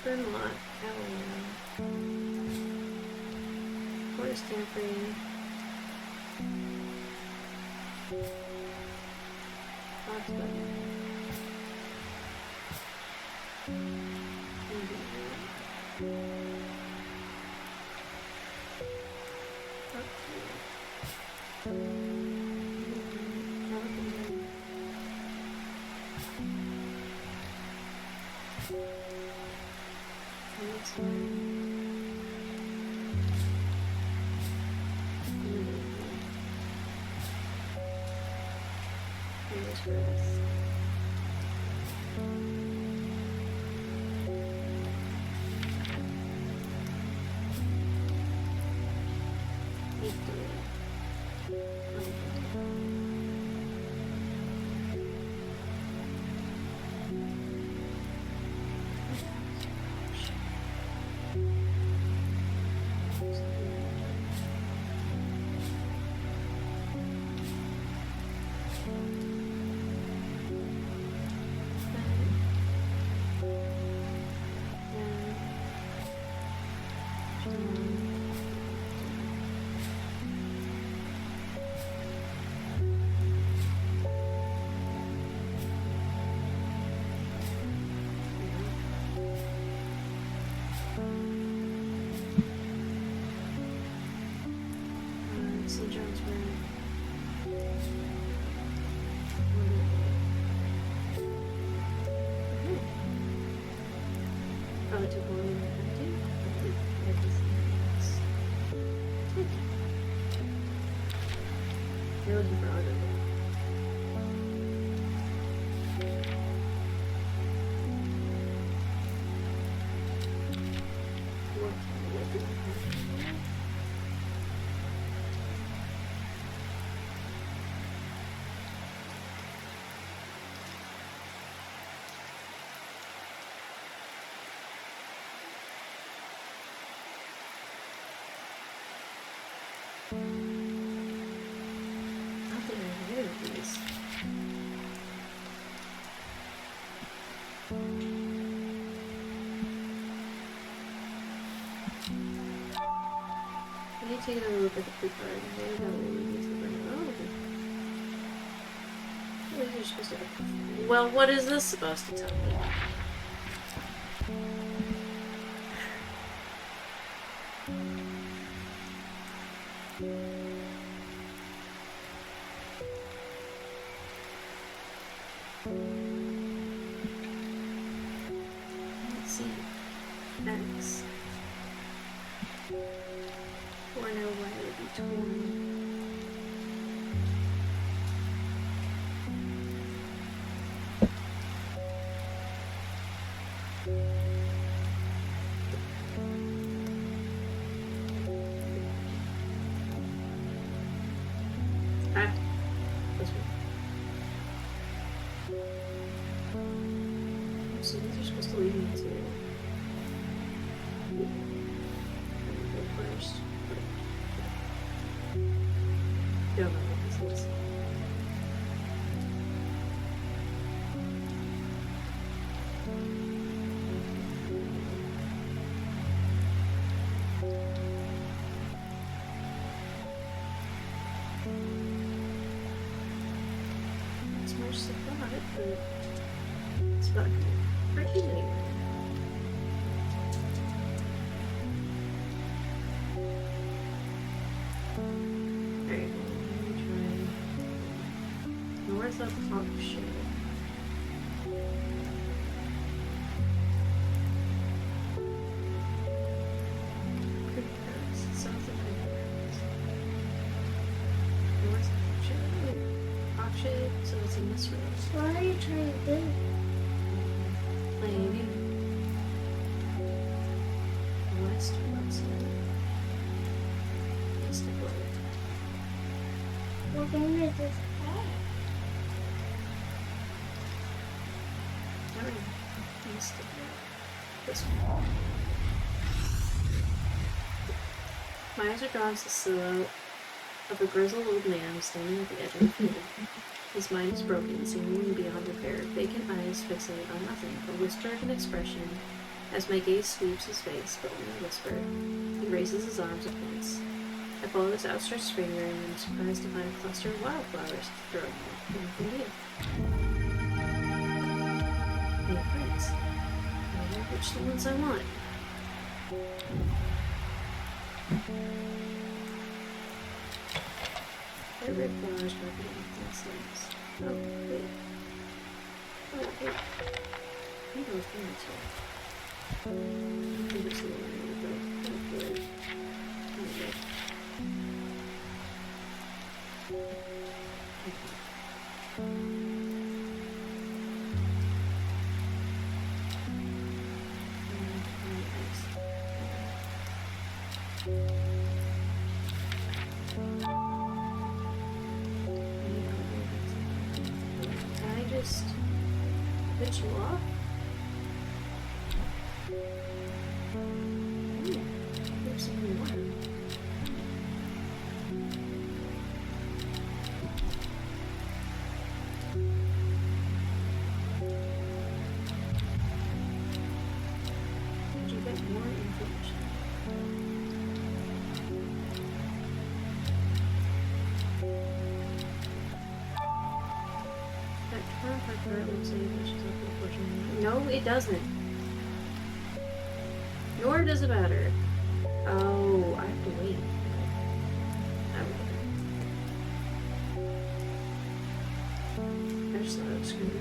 Vermont, Alabama. Where's Stanford? St. John's Road. Probably took longer than I had to. You're looking for auto. Take another look at the free card. Maybe that will lead me to the brain. Oh, okay. What is it supposed to? Well, what is this supposed to tell me? Let's see. X. Or know why it would be torn. Ah, this one. So these are supposed to lead me to go first. Don't know what this is. It's much as I thought, but it's not freaking anywhere. Alright, well, let me try north of Hawkshaw. Creek Pass, south of Creek Pass. North of Hawkshaw, so it's in this road. What are you trying to do? Playing a game. West of Hudson. East of Road. What game is this? Alright, east of Road. This one. My eyes are drawn to the silhouette of a grizzled old man standing at the edge of the field. His mind is broken, seemingly beyond repair. Vacant eyes fixate on nothing, a whisper of an expression as my gaze sweeps his face, but only a whisper. He raises his arms and points. I follow his outstretched finger and am surprised to find a cluster of wildflowers throwing off in the field. Hey, friends. I wonder which the ones I want. They're red flowers representing these things. Oh, wait. Oh, wait. He goes down too. I think it's the one I need to go. Oh, good. Oh, good. Can I just pitch you off? There's something more. Did you get more information? That turnpike part looks like it matches up, unfortunately. No, it doesn't. Nor does it matter. Oh, I have to wait. I just thought it was screwed.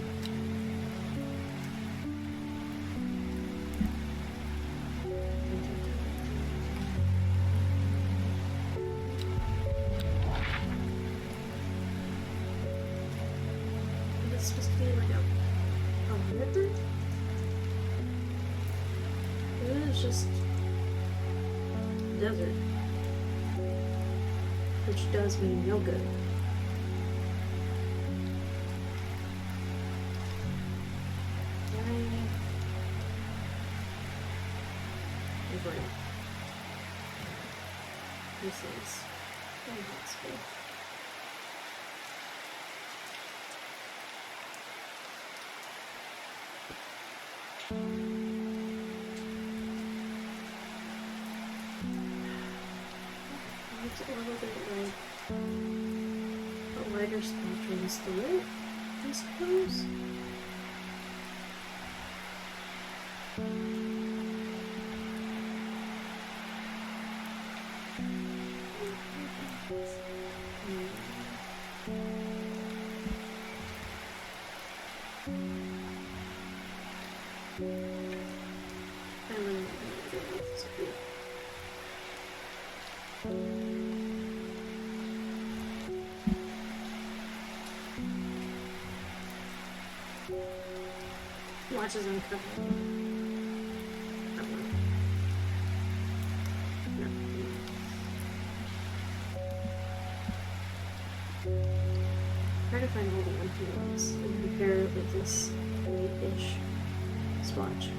It's supposed to be like a river? It is just desert. Which does mean no good. This is very possible. It's a little bit like a lighter spectrums to it, I suppose. I don't know what I'm gonna do with this. much as I'm covering. No. Try to find all the empty ones and compare it with this white-ish splotch.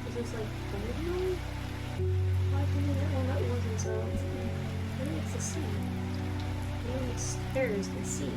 Is this like diagonal? Why didn't that one that wasn't so? Maybe it's the sea. Maybe it's stairs the sea.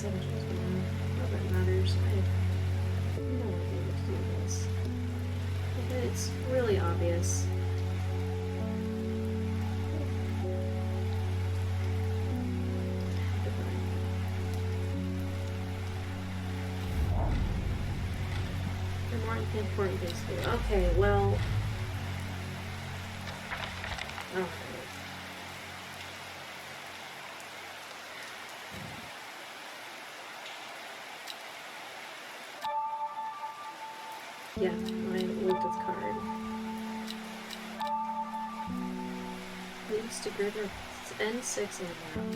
Not that it matters. I have no idea what to do with this. Okay, it's really obvious. There are more important things to do. Okay, well. Alright. Yeah, I looked at the card. Leads to grid N6 on the map.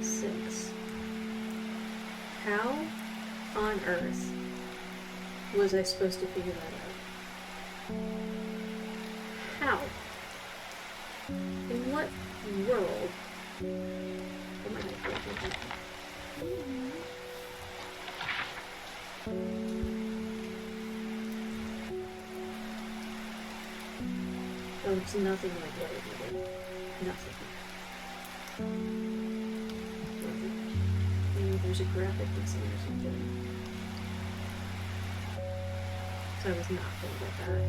N6. How on earth was I supposed to figure that out? How? In what world? Oh my God. Oh, it's nothing like what I did. Nothing. Maybe there's a graphic missing or something. So I was not going to get that.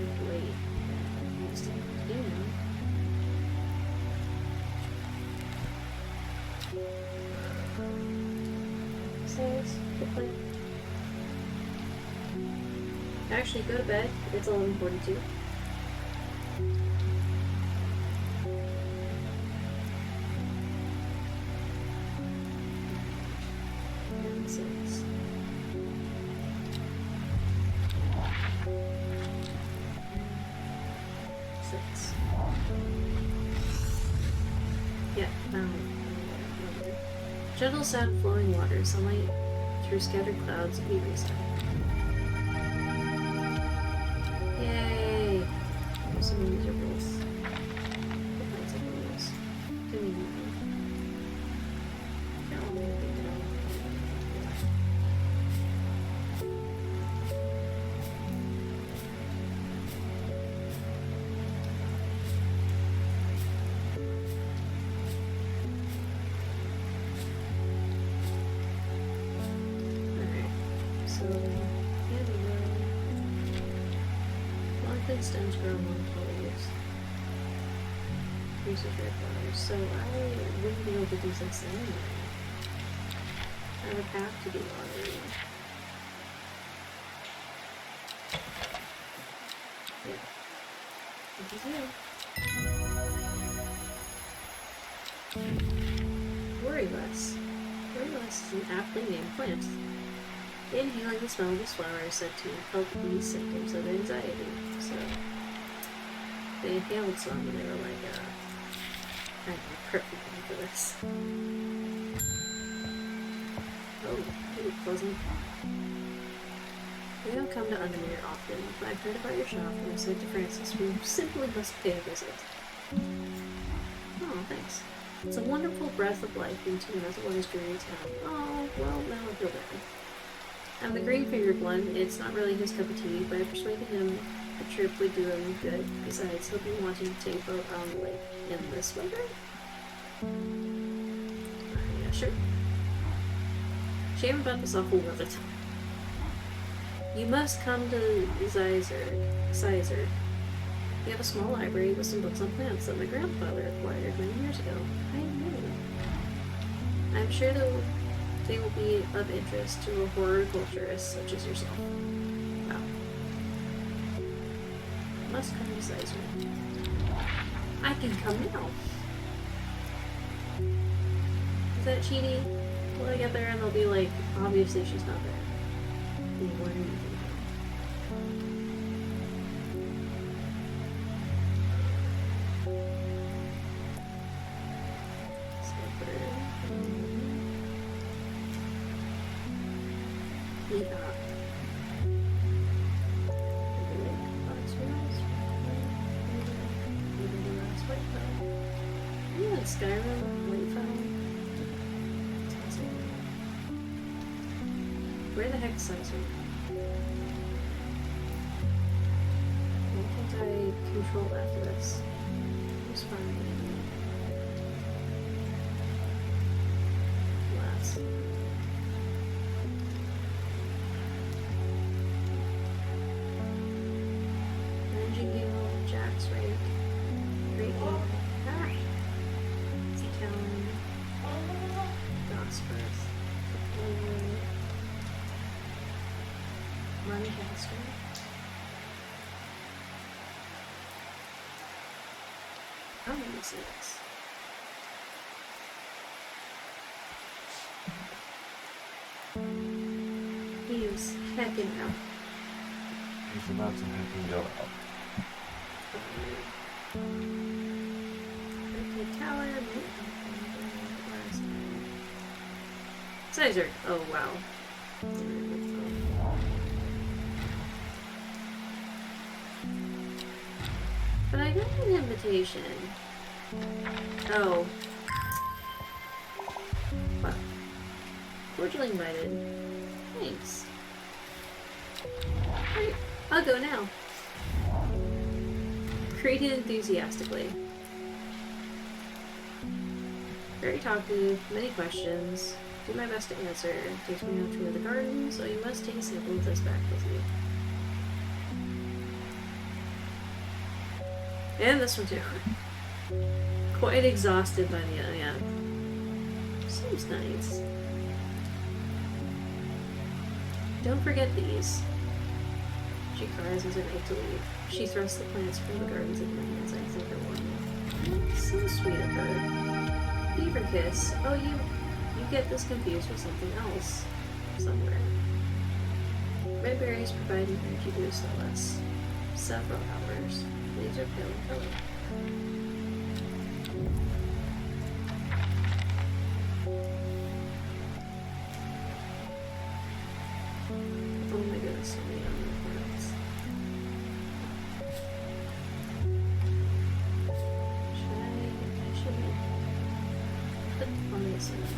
And wait. Actually, go to bed. It's 11:42. Six. Yeah, gentle sound of flowing water, sunlight through scattered clouds, we reset. Yay! Some of these are both. Stems grow among tall leaves. Trees with red flowers. So I wouldn't be able to do this anyway. I would have to do water. Yeah. This is you. Worry less. Worry less is an aptly named plant. Inhaling the smell of this flower is said to help ease symptoms of anxiety. So they inhaled some and they were like, I'm perfect for this. Oh, pretty pleasant. We don't come to Undermere often, but I've heard about your shop and I said to Francis we simply must pay a visit. Oh, thanks. It's a wonderful breath of life into an otherwise dreary town. Oh, well, now I feel bad. I'm the green-fingered one. It's not really his cup of tea, but I persuaded him the trip would do him good. Besides, he'll be wanting to take a boat on the lake in this weather. Yeah, sure. Shame about this awful weather. You must come to Sizer. We have a small library with some books on plants that my grandfather acquired many years ago. I know. I'm sure they will be of interest to a horticulturist such as yourself. Wow. Must come to Sizer. I can come now. Is that cheating? Will I get there and they'll be like, obviously she's not there. What are you thinking? Skyrim, Whitefell. Where the heck is Sizer? What can't I control after this? Who's fine? Last. Nightingale, Jack's Rake, Great Game. Gosforth, Lancaster, I'm gonna see this. He is hecking out. He's about to hecking go out. Okay, tower. Sizer. Oh wow. But I got an invitation. Oh. Wow. Cordially invited. Thanks. Alright, I'll go now. Greeted enthusiastically. Very talkative, many questions. Do my best to answer. Takes me out to tour the garden, so you must take a sample of this back with you. And this one too. Quite exhausted by the end, yeah. Seems nice. Don't forget these. She cries as I make to leave. She thrusts the plants from the gardens into my hands. I think I want them. So sweet of her. Beaver kiss. Oh, you get this confused with something else somewhere. Red berries provide an energy boost that lasts several hours. Leaves are pale in color. Oh my goodness, so many other plants. I should put one of these in there.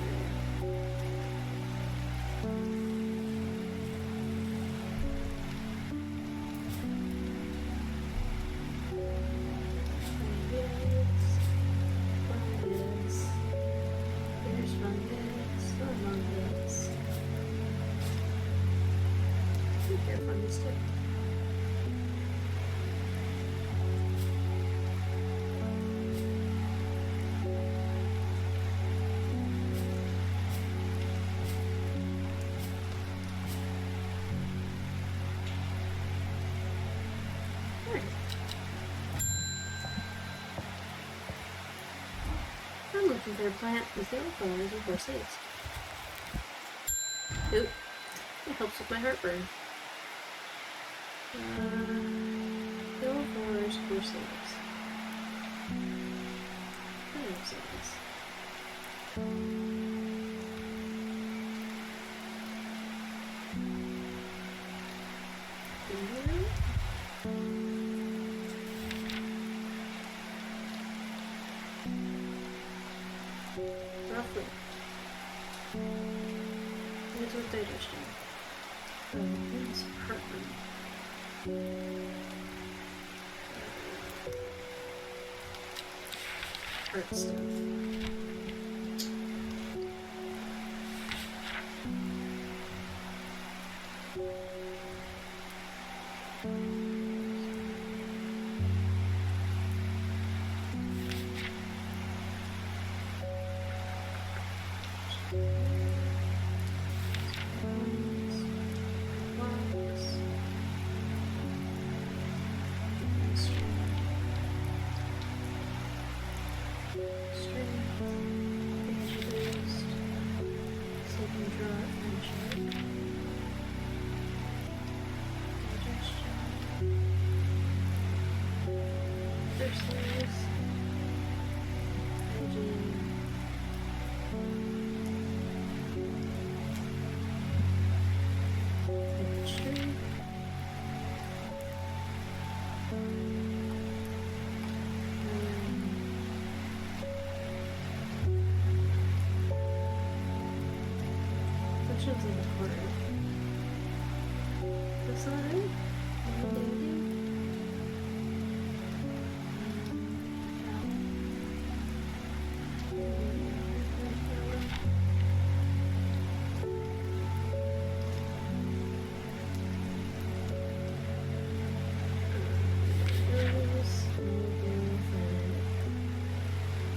I'm looking for a plant with yellow flowers and 4 seeds. Oop. It helps with my heartburn. Yellow flowers, 4 seeds. I have seeds. Roughly. It's with digestion. Oh, this apartment. Art stuff. Bookshelves in the corner. That's not it?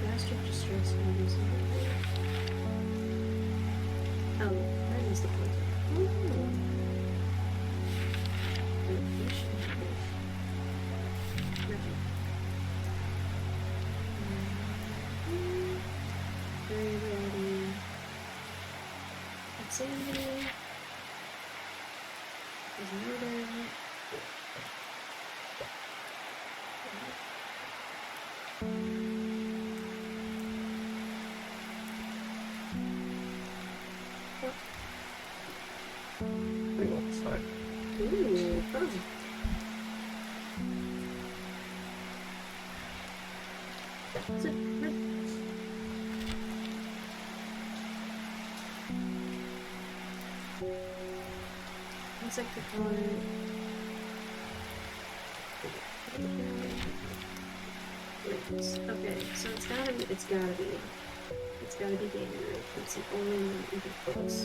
Gastric distress values. Oh, that is the point. Very ready. Insanity. Is murder. Pretty well side. Ooh, fun. Is it red? Insecticide. Okay, so it's gotta be Gatorade. That's the only one that even close.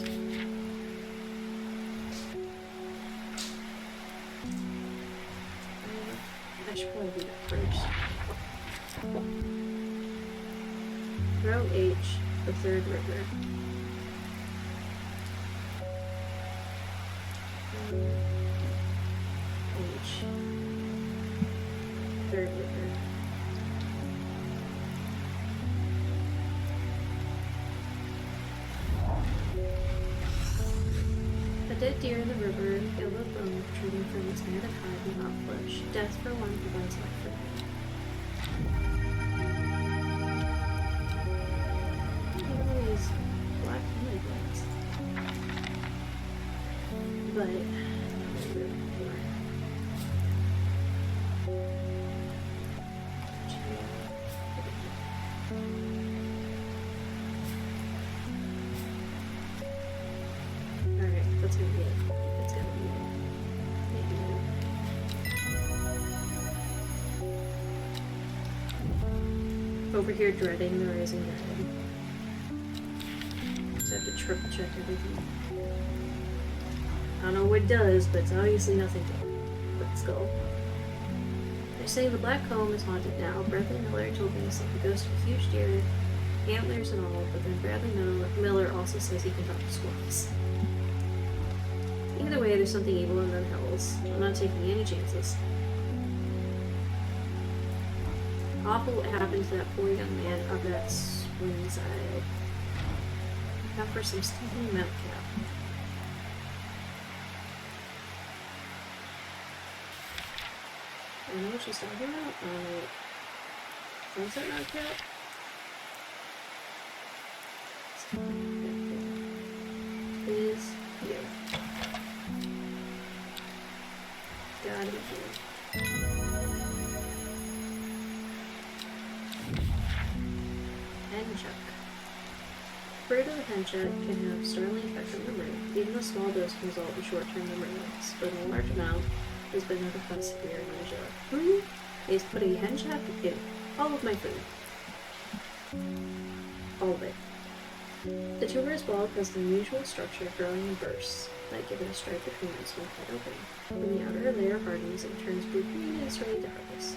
I should probably do that first. Row H, the third river. H. Third river. A dead deer in the river, ill of bone, protruding from its matted hide and hot flesh. Death for one provides life for many. Look at all these black unicorns. But not really more. Alright, that's gonna be it. It's gonna be it. Maybe it. Over here dreading the rising dragon. So I have to triple check everything. I don't know what it does, but it's obviously nothing good. Let's go. They're saying the Black Comb is haunted now. Bradley Miller told me it's like the ghost of a huge deer, antlers and all, but then Bradley Miller also says he can talk to squirrels. Either way, there's something evil in them hells. I'm not taking any chances. Awful what happened to that poor young man up that swing side. Now for some steaming mount cap. I know what she's talking about. Sunset mount cap? Is here. Gotta be here. And Chuck. fruit of the henchette can have startling effect on memory. Even a small dose can result in short-term memory loss, but in a large amount has been noted to cause severe amnesia. Who is putting henchette in all of my food? All of it. The tumor is bald has an unusual structure growing in bursts that give it a stripe between its when cut open. When the outer layer hardens, it turns blue-green and is ready to harvest.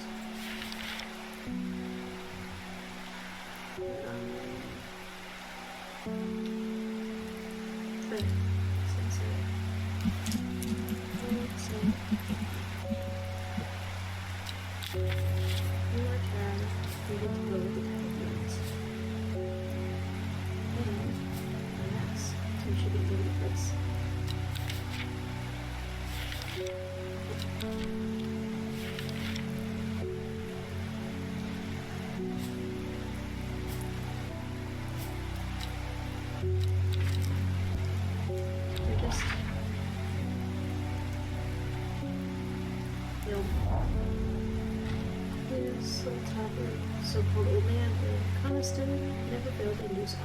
So-called old man who constantly never failed to induce awe.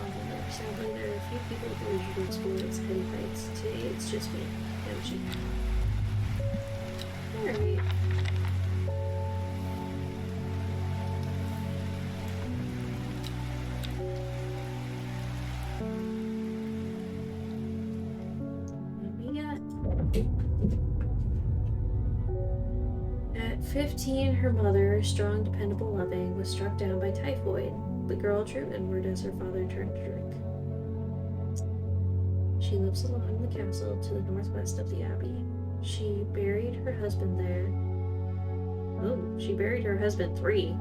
Sadly, there are a few people who usually explore its heady heights. Today, it's just me, Yoshi. Alright. What we got? At 15, her mother, strong, dependable, loving, was struck down by typhoid. The girl drew inward as her father turned to drink. She lives alone in the castle to the northwest of the abbey. She buried her husband there. Oh, she buried her husband 3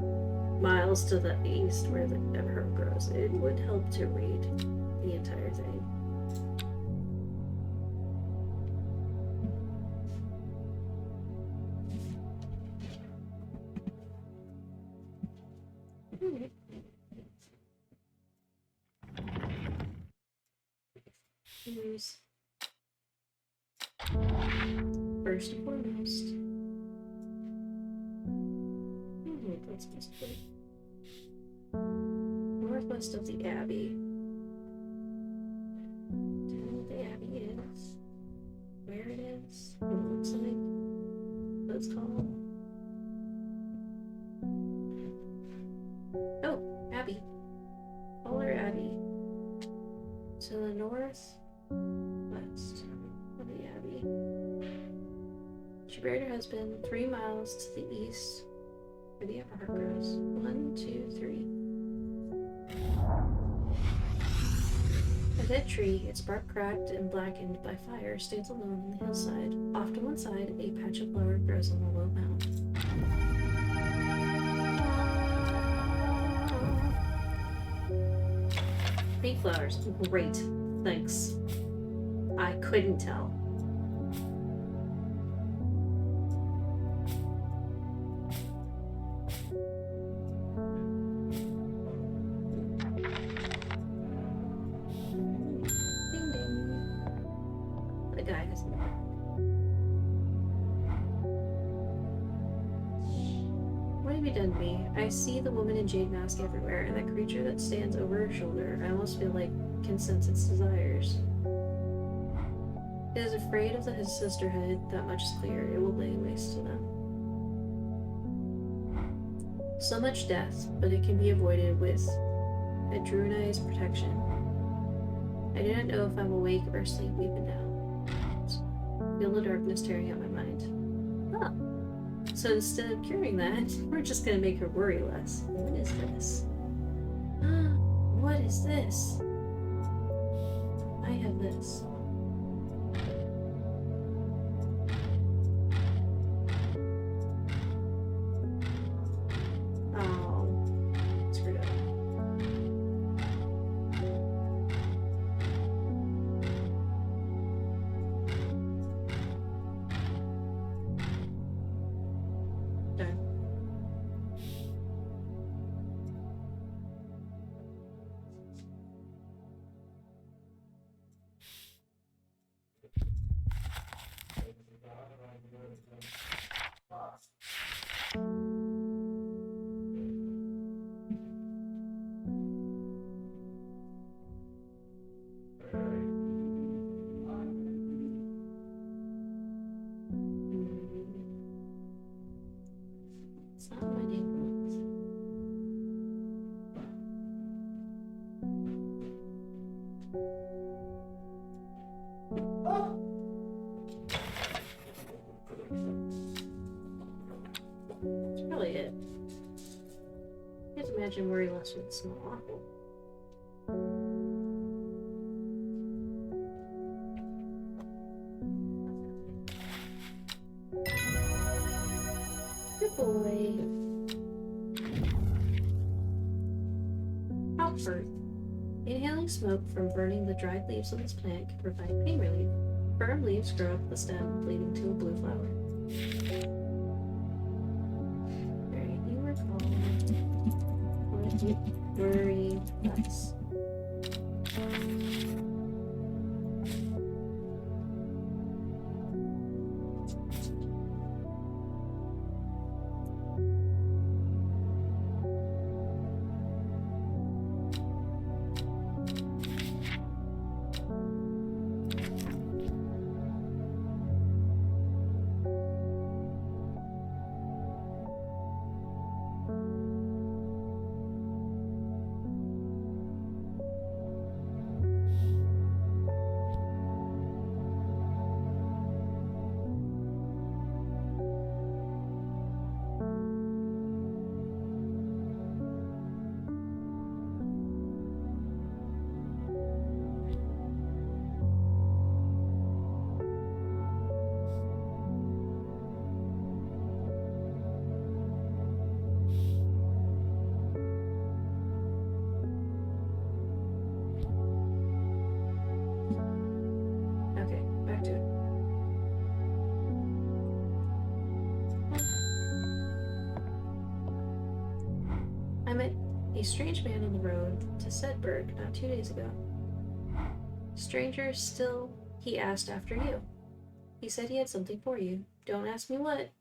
miles to the east where the herb grows. It would help to read the entire thing. Here's first and foremost. That's supposed to be northwest of the abbey. Tell me what the abbey is, where it is, what it looks like, what it's called. Oh, abbey. Polar Abbey. To the northwest of the abbey. She buried her husband 3 miles to the east where the upper heart grows. 1, 2, 3. A dead tree, its bark cracked and blackened by fire, stands alone on the hillside. Off to one side, a patch of flower grows on a low mound. Pink flowers. Great. Thanks. I couldn't tell. Ding ding. The guy has What have you done to me? I see the woman in jade mask everywhere, and that creature that stands over her shoulder. I almost feel like can sense its desires. It is afraid of his sisterhood, that much is clear. It will lay waste to them. So much death, but it can be avoided with Adruna's protection. I do not know if I'm awake or asleep even now. Feel the darkness tearing at my mind. Oh. So instead of curing that, we're just gonna make her worry less. What is this? What is this? I have this. Oh, screwed up. Done. Probably it. I can't imagine where he lost with a small apple. Good boy. Hopper. Inhaling smoke from burning the dried leaves of this plant can provide pain relief. Firm leaves grow up the stem, leading to a blue flower. Alright, you were called Worry Less. Okay, back to it. I met a strange man on the road to Sedberg not 2 days ago. Stranger still, he asked after you. He said he had something for you. Don't ask me what.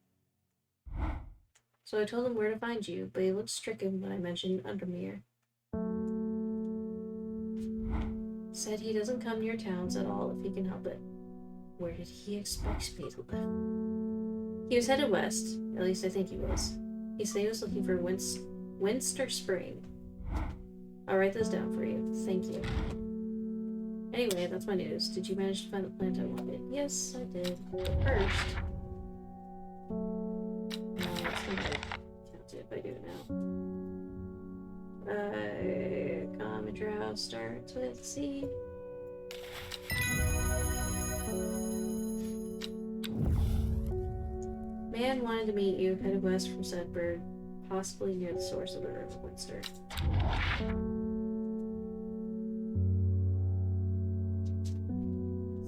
So I told him where to find you, but he looked stricken when I mentioned Undermere. Said he doesn't come near towns at all if he can help it. Where did he expect me to live? He was headed west, at least I think he was. He said he was looking for Winster Spring. I'll write this down for you. Thank you. Anyway, that's my news. Did you manage to find the plant I wanted? Yes, I did. But first... it's gonna count it if I do it now. Common drought starts with C. Man wanted to meet you, headed west from Sedberg, possibly near the source of the river Winster.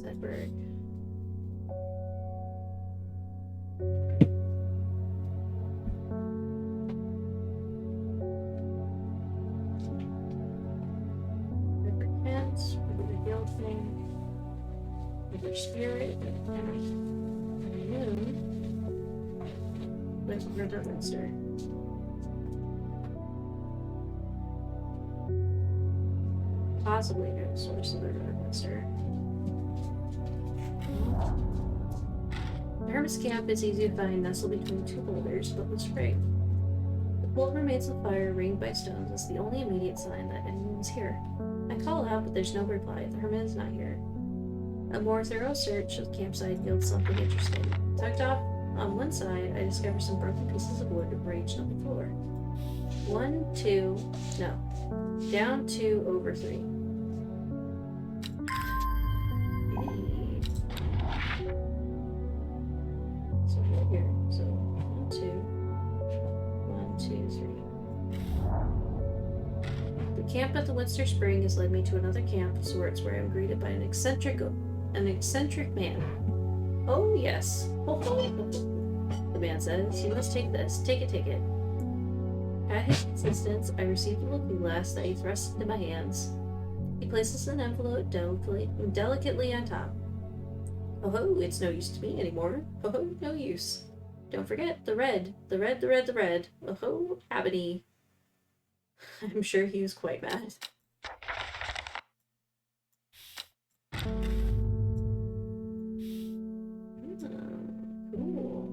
Sedberg. River Kent, River Gilfing, River Spirit, River Moon, River Winster. Possibly near the source of the river Winster. The Hermit's camp is easy to find, nestled between two boulders, but with spring. The pool remains of fire, ringed by stones, is the only immediate sign that anyone's here. I call out, but there's no reply. The Hermit is not here. A more thorough search of the campsite yields something interesting. Tucked off on one side, I discover some broken pieces of wood arranged on the floor. 1, 2, no. Down 2 over 3. So right here. So 1, 2. 1, 2, 3. The camp at the Winster Spring has led me to another camp of sorts where I am greeted by an eccentric man. Oh yes. Ho, ho, ho, ho. The man says, "You must take this. Take it, take it." At his insistence, I received a looking glass that he thrust into my hands. He places an envelope delicately on top. Oh ho, it's no use to me anymore. Oh ho, no use. Don't forget the red. The red, the red, the red. Oh ho, Abney. I'm sure he was quite mad. Cool.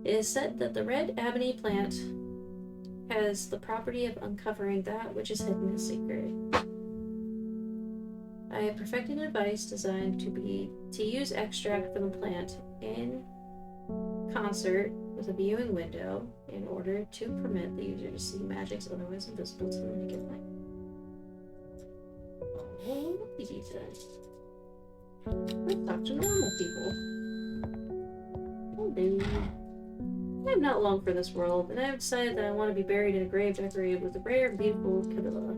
It is said that the red ebony plant has the property of uncovering that which is hidden in secret. I have perfected a device designed to use extract from the plant in concert with a viewing window in order to permit the user to see magics otherwise invisible to the naked eye. Oh, easy says. Let's talk to normal people. Hello. I have not long for this world, and I have decided that I want to be buried in a grave decorated with a rare and beautiful Cabilia.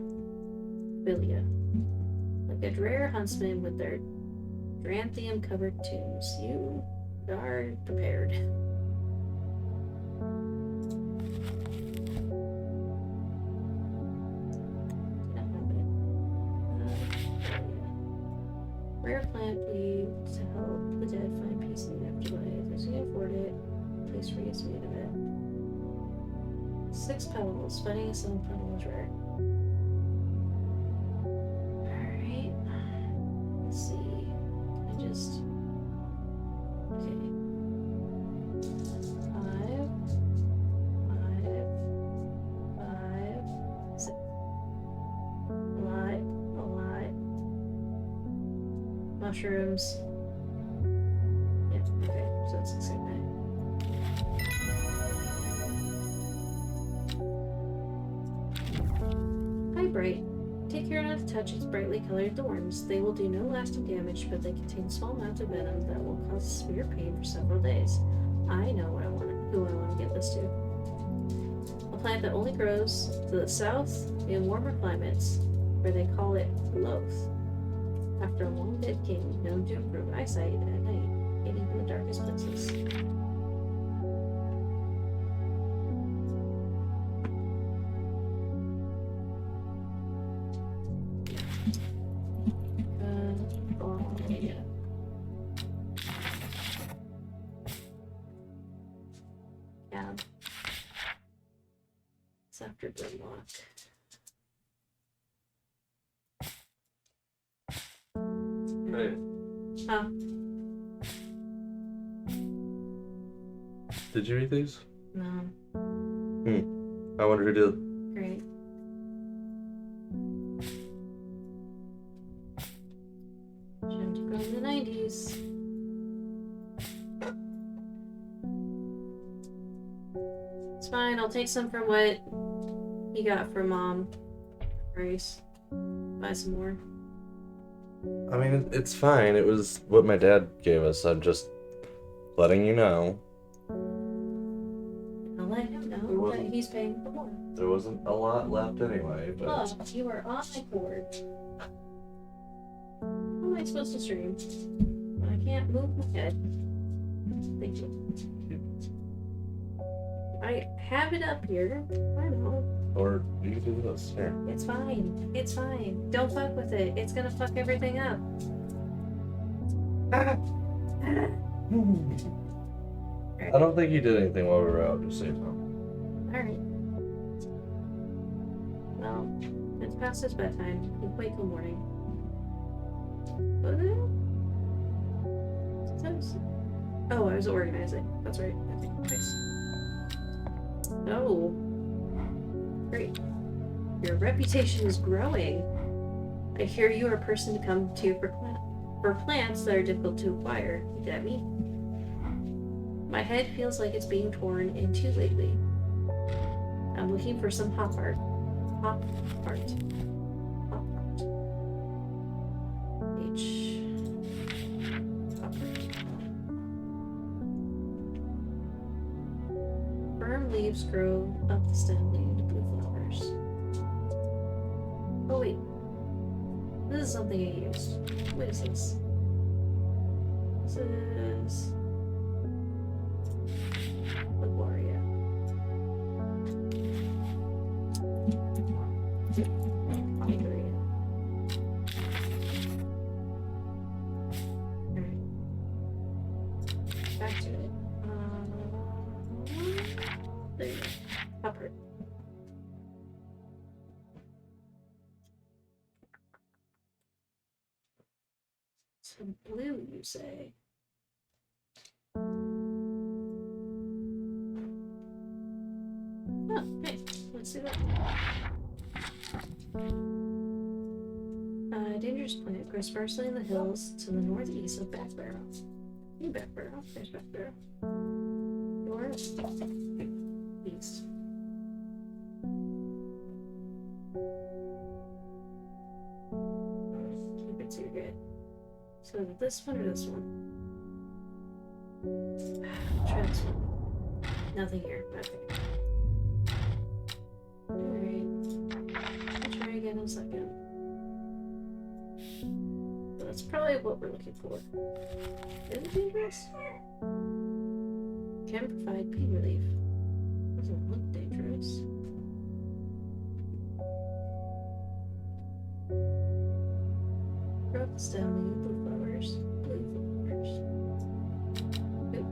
Like a rare huntsman with their Dranthium-covered tombs. You are prepared. Rare plant leaves to help the dead find peace in the afterlife. As you can afford it, please forget me of it. 6 petals. Finding a single petal is rare. Alright. Let's see. I just. Okay. 5, 6. A lot. Mushrooms. Yeah, okay, so it's the same thing. Hi, Bright. Take care not to touch its brightly colored thorns. They will do no lasting damage, but they contain small amounts of venom that will cause severe pain for several days. I know who I want to give this to. A plant that only grows to the south in warmer climates, where they call it loath. After a long dead king, known to improve eyesight at night, hiding in the darkest places. Yeah. Cab. It's after Grimlock. Hey, Huh? did you eat these? No. I wonder who did. Great. Shouldn't have grown in the 90s. It's fine, I'll take some from what you got from Mom. Grace. Buy some more. I mean, it's fine. It was what my dad gave us. I'm just letting you know. I'll let him know that wasn't- he's paying for more. There wasn't a lot left anyway, but Look, you are on my cord. How am I supposed to stream? I can't move my head. Thank you. I have it up here. I know. or you can do this. Here. It's fine. It's fine. Don't fuck with it. It's gonna fuck everything up. I don't think you did anything while we were out, just so you know. Alright. Well, it's past his bedtime. He'll wait till morning. What? Oh, I was organizing. That's right. Okay, nice. Oh. Great. Your reputation is growing. I hear you are a person to come to for plants that are difficult to acquire. You get me? My head feels like it's being torn in two lately. I'm looking for some hop art. Hop art. Hop art. H. Hop art. Firm leaves grow up the stem leading to blue flowers. Oh wait. This is something I used. What is this? This is Gloria. Alright. Back to it. There you go. Pepper. Some blue, you say? Oh, hey, let's see that. dangerous plant grows sparsely in the hills to the northeast of Backbarrow. Hey, Backbarrow. There's Backbarrow. Northeast. Keep it secret. So this one or this one? Try this one. Nothing here. Okay. Alright. I'll try again in a second. So that's probably what we're looking for. Is it dangerous? Can provide pain relief. Doesn't look dangerous. Grow up the stem, blue flowers. Blue flowers. Oop.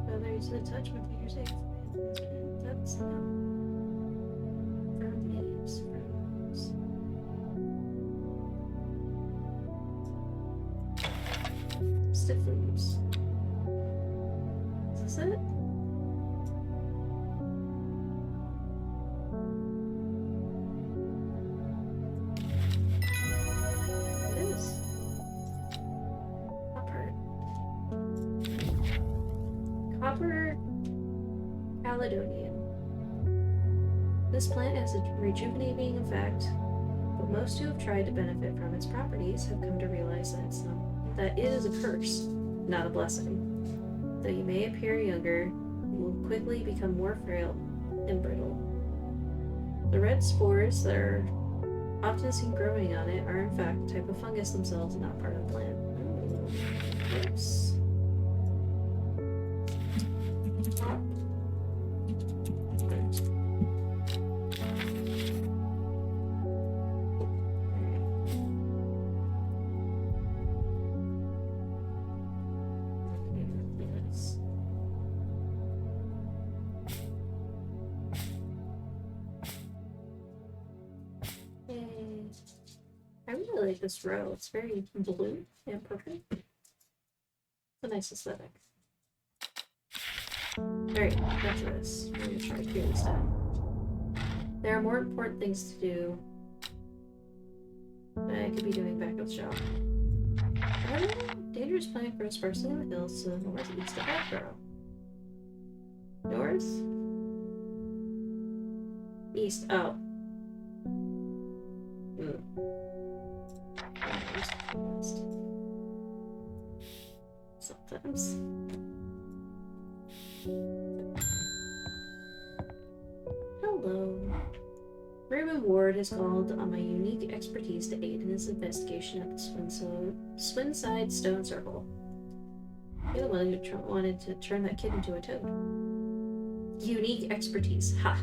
Feathers that touch my fingers ache. That's no. From leaves. Stiff leaves. Is this it? It is. Copper. Copper Caledonian. This plant has a rejuvenating effect, but most who have tried to benefit from its properties have come to realize that it is a curse, not a blessing. Though you may appear younger, you will quickly become more frail and brittle. The red spores that are often seen growing on it are in fact a type of fungus themselves and not part of the plant. Oops. I really like this row. It's very blue and purple. It's a nice aesthetic. Alright, back to this. I'm gonna try to clear this down. There are more important things to do that I could be doing back at the shop. Dangerous plant grows sparsely in the hills to the northeast of Backbarrow. North? East. Oh. Sometimes. Hello. Raymond Ward has called on my unique expertise to aid in his investigation at the Swinside Stone Circle. You're the one who wanted to turn that kid into a toad. Unique expertise. Ha!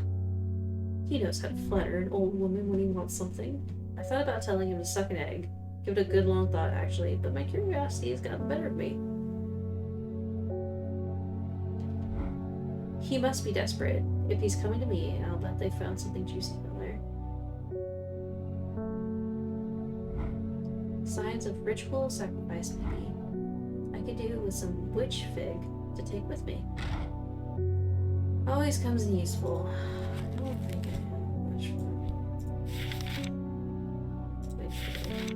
He knows how to flatter an old woman when he wants something. I thought about telling him to suck an egg. Give it a good long thought, actually, but my curiosity has gotten the better of me. He must be desperate. If he's coming to me, I'll bet they found something juicy down there. Signs of ritual sacrifice, maybe. I could do with some witch fig to take with me. Always comes in useful. I don't think I have much for witch fig.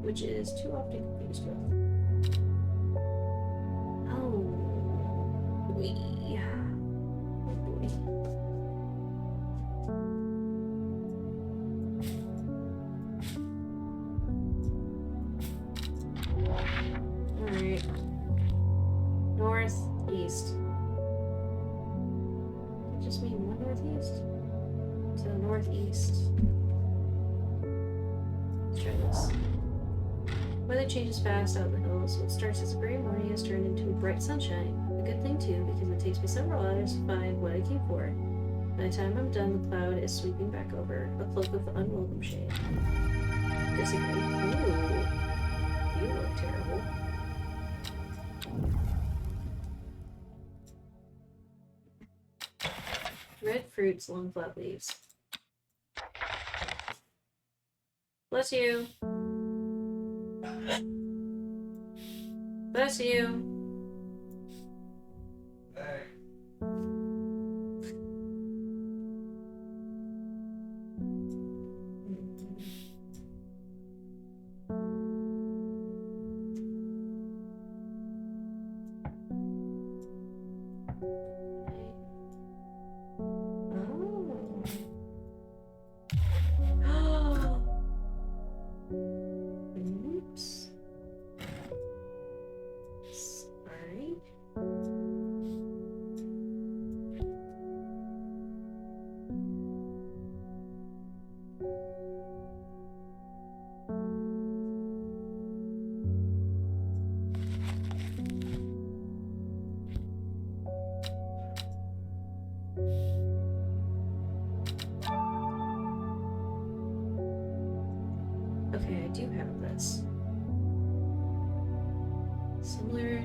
Which is too often confused with. Oh, boy. Oh, boy. Alright. Northeast. Does it just mean one northeast? So northeast. Let's try this. Weather changes fast out in the hills. What starts as a gray morning has turned into bright sunshine. A good thing too, because it takes me several hours to find what I came for. By the time I'm done, the cloud is sweeping back over, a cloak of unwelcome shade. Disagree. Ooh. You look terrible. Red fruits, long flat leaves. Bless you. Bless you. Oh. Oops. Sorry. Okay, I do have this. Similar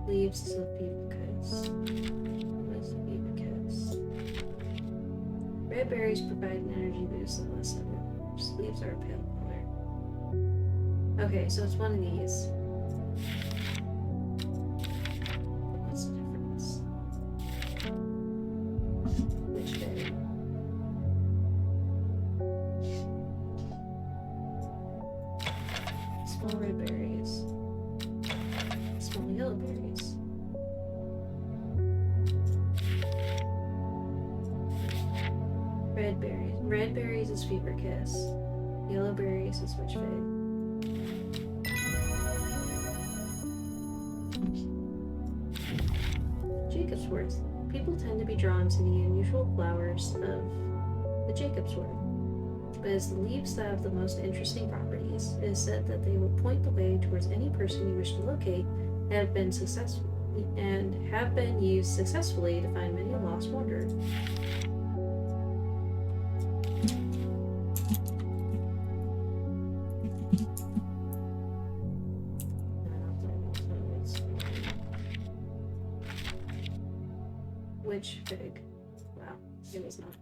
leaves to the Phoebicus. What is the Phoebicus? Red berries provide an energy boost that lasts several hours. Leaves are a pale color. Okay, so it's one of these. What's the difference? Which berry? Small red berries. Small yellow berries. Red berries. Red berries is fever kiss. Yellow berries is witch fig. Jacob's wort. People tend to be drawn to the unusual flowers of the Jacob's wort. But it's the leaves that have the most interesting properties. It is said that they will point the way towards any person you wish to locate and have been used successfully to find many a lost wanderer. Witch fig. Wow, it was not.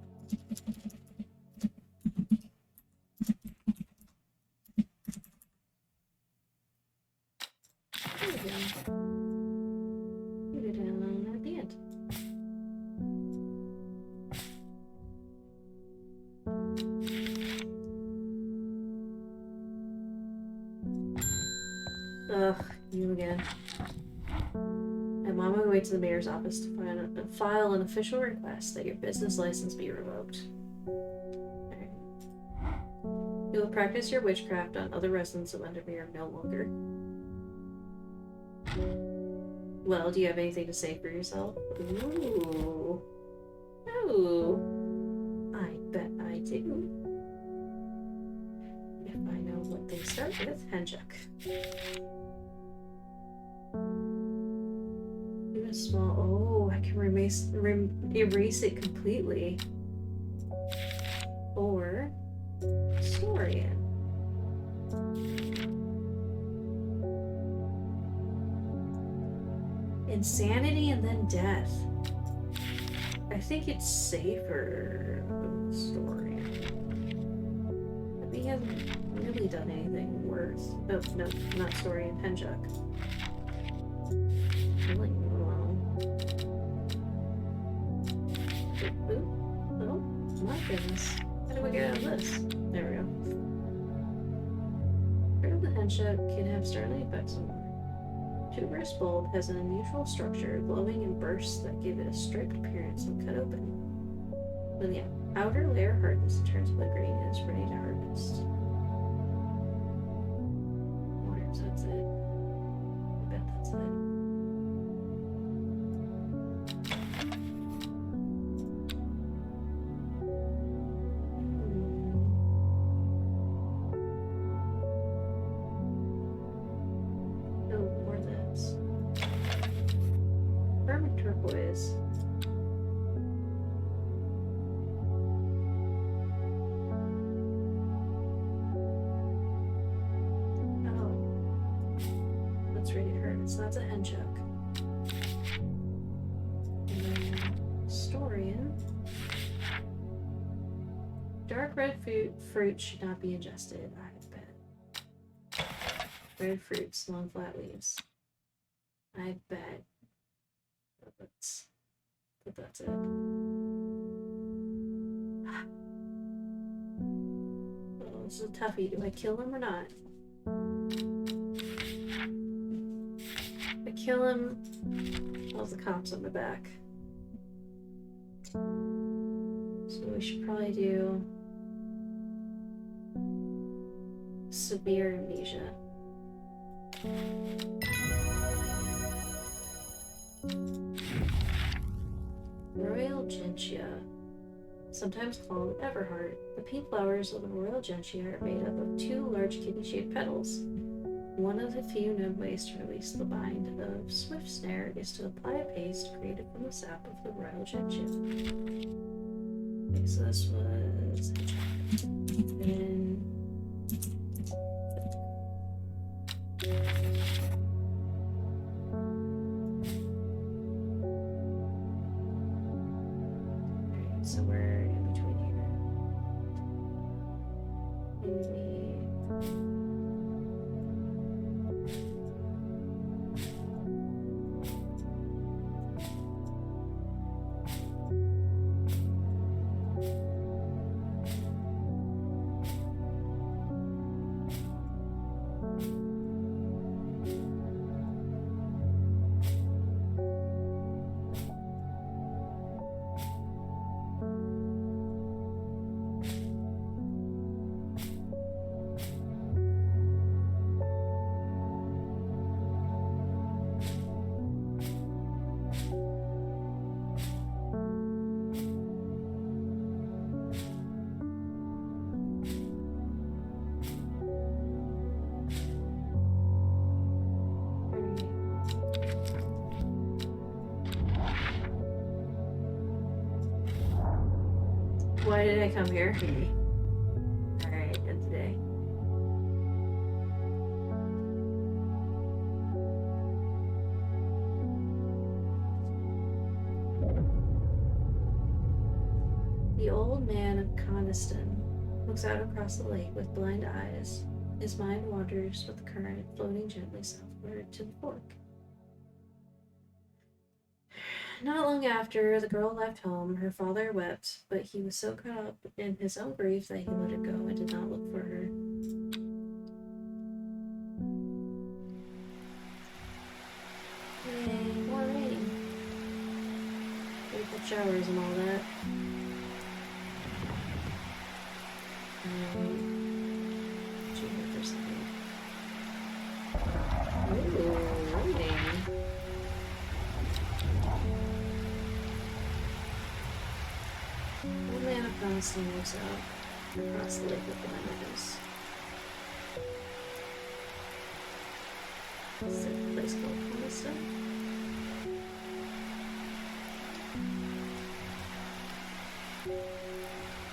There we go. Put it down at the end. Ugh, you again. I'm on my way to the mayor's office to file an official request that your business license be revoked. Alright. You will practice your witchcraft on other residents of Undermere no longer. Well, do you have anything to say for yourself? Ooh. Ooh. I bet I do. If I know what they start with, Henchuk. Even small. Oh, I can erase it completely. Or Storian. Insanity and then death. I think it's safer with Storian. I think he hasn't really done anything worse. Oh, no, not Storian, Henchuk. Really wrong. Oh, my goodness. How do we get out of this? There we go. Part of the Henchuk can have startling effects on water. Tuberous bulb has an unusual structure, glowing in bursts that give it a striped appearance when cut open. When the outer layer hardens, it turns blood green and is ready to harvest. I wonder if that's it. I bet that's it. Oh, more of this. Vermin turquoise. That's ready to hurt. So that's a henchuk. And then Storian. Dark red fruit should not be ingested, I bet. red fruits, long flat leaves. I bet. That's it. Oh, this is a toughie. Do I kill him or not? If I kill him, well, the cops on my back. So we should probably do severe amnesia. Royal Gentian, sometimes called Everheart. The pink flowers of the Royal Gentian are made up of 2 large kidney-shaped petals. One of the few known ways to release the bind of Swift Snare is to apply a paste created from the sap of the Royal Gentian. Okay, so this was... And... So we're in between here. Why did I come here? Alright, end the day. The old man of Coniston looks out across the lake with blind eyes. His mind wanders with the current, floating gently southward to the fork. Not long after the girl left home, her father wept, but he was so caught up in his own grief that he let her go and did not look for her. Yay, more rain. Beautiful showers and all that. Should we look for something? Ooh, raining. Old man of Coniston looks out across the lake with blind eyes. Is there a place called Coniston?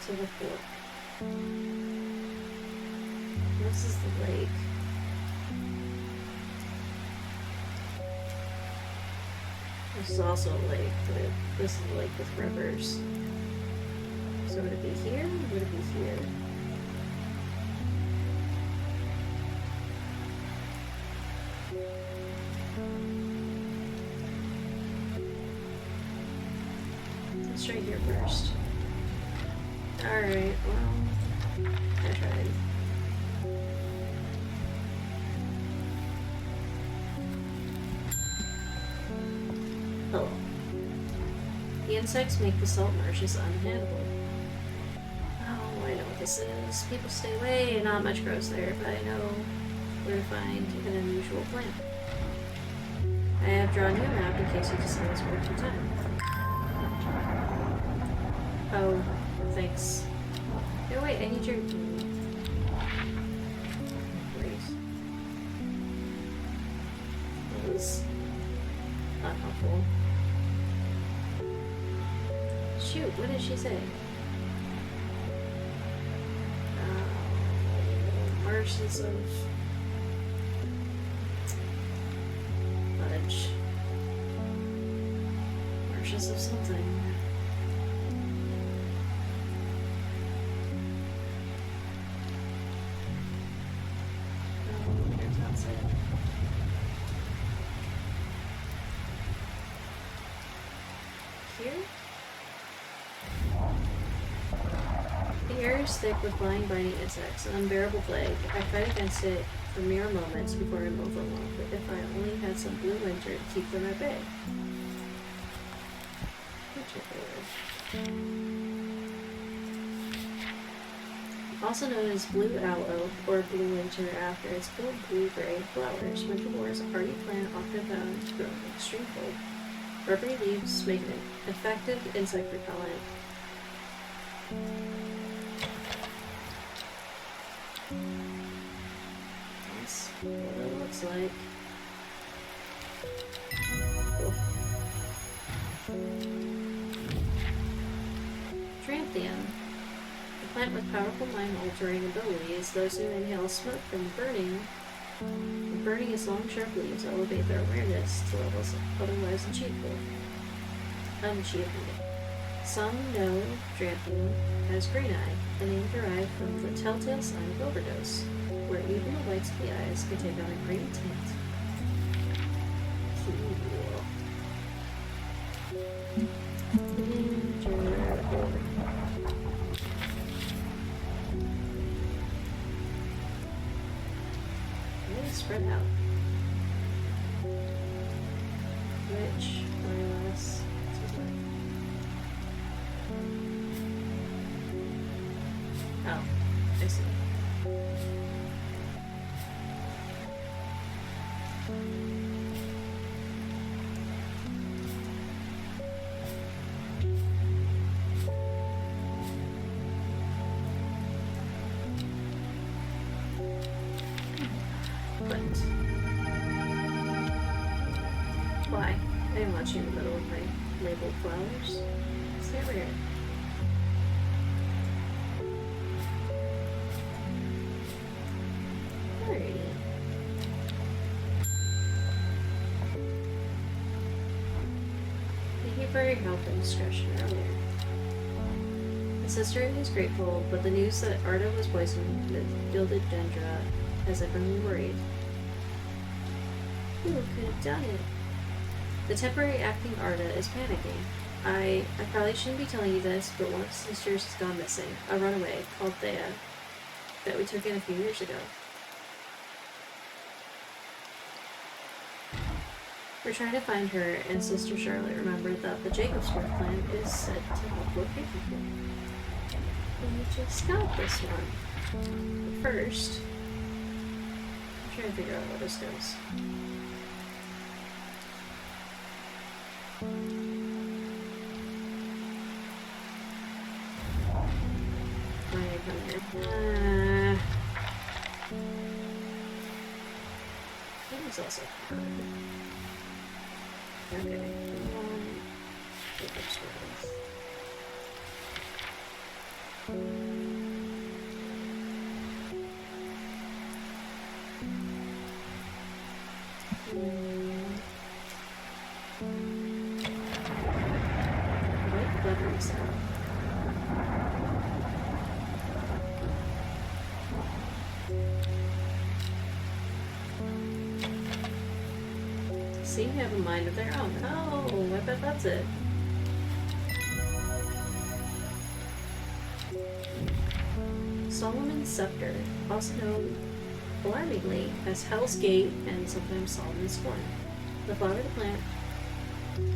To the fork. This is the lake. This is also a lake, but this is a lake with rivers. So would it be here? Or would it be here? Let's try here first. Alright, well, I tried. Oh. The insects make the salt marshes uninhabitable. Oh, I know what this is. People stay away and not much grows there, but I know where to find an unusual plant. I have drawn you a map in case you decide it's worth your time. Oh, thanks. No, wait, I need your... Great. That was not helpful. Shoot, what did she say? Marshes of... fudge. Marshes of something. That's it. here? The air is thick with flying, biting insects, an unbearable plague. I fight against it for mere moments before I'm overwhelmed. But if I only had some blue winter to keep them at bay. Also known as blue aloe or blue winter after its full blue-gray flowers. Winter wars, a hardy plant often found to grow in extreme cold. Rubbery leaves make an effective insect repellent. That's what it looks like. Cool. Tranthium. A plant with powerful mind-altering abilities. Those who inhale smoke from burning its long, sharp leaves elevate their awareness to levels otherwise unachievable. Some know Tranthium as green eye, a name derived from the telltale sign of overdose, where even the whites of the eyes can take on a green tint. Spread out. Which more or less is what? Oh, I see. Why? I am watching in the middle of my labeled flowers. Is that weird? Alrighty. Thank you for your help and discretion earlier. My sister is grateful, but the news that Arda was poisoned with gilded dendra has everyone worried. Who could have done it? The temporary acting Arda is panicking. I probably shouldn't be telling you this, but one of the sisters has gone missing. A runaway called Thea that we took in a few years ago. We're trying to find her, and Sister Charlotte remembered that the Jacobsburg plan is said to help locate people. We need to scout this one. But first, I'm trying to figure out where this goes. Why did I come here? That was also hard. Okay, come on. Pick up scrolls. White buttery sound. Seem to have a mind of their own. Oh, I bet that's it. Solomon's Scepter, also known alarmingly as Hell's Gate and sometimes Solomon's Horn. The flower of the plant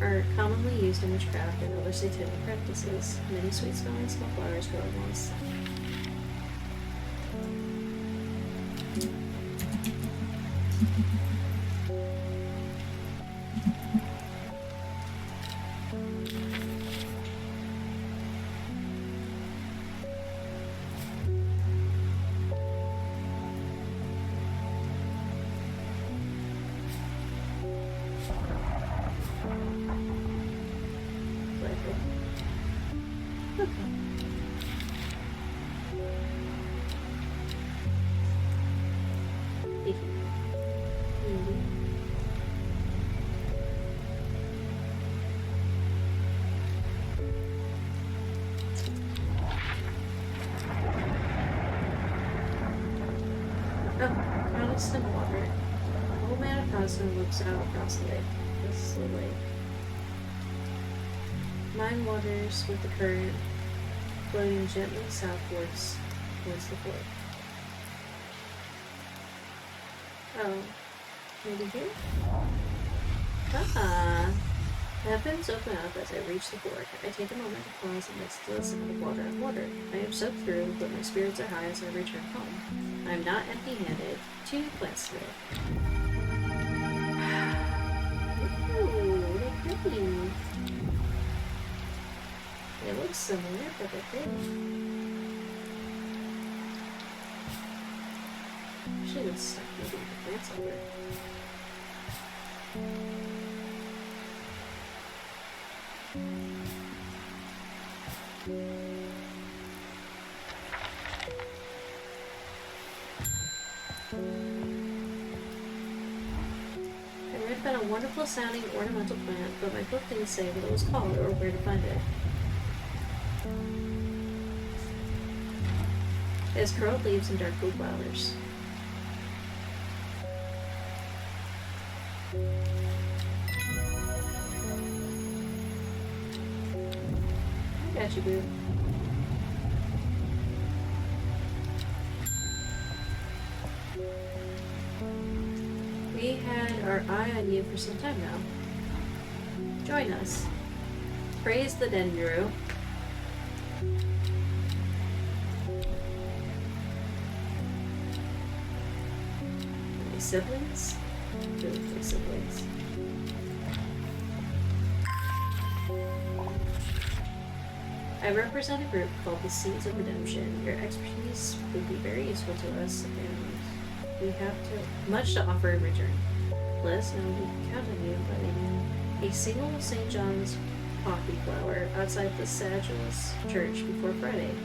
are commonly used in witchcraft and other satanic practices. Many sweet-smelling small flowers grow along the side. Constant water. The old man of Constant looks out across the lake. This is the lake. Mine waters with the current, floating gently southwards towards the floor. Oh, maybe here? Ah! The heavens open up as I reach the ford. I take a moment to pause and listen to the sound of water and water. I am soaked through, but my spirits are high as I return home. I am not empty-handed. 2 plants today. Ooh, they're pretty. It looks similar, but they're pretty. Actually, let's start moving the plants over. I read about a wonderful sounding ornamental plant, but my book didn't say what it was called or where to find it. It has curled leaves and dark blue flowers. I got you, boo. We had our eye on you for some time now. Join us. Praise the Dendru. Any siblings? Really good siblings. I represent a group called the Seeds of Redemption. Your expertise would be very useful to us, and we have much to offer in return. Let us know we can count on you by leaving a single St. John's poppy flower outside the Sagilus Church before Friday.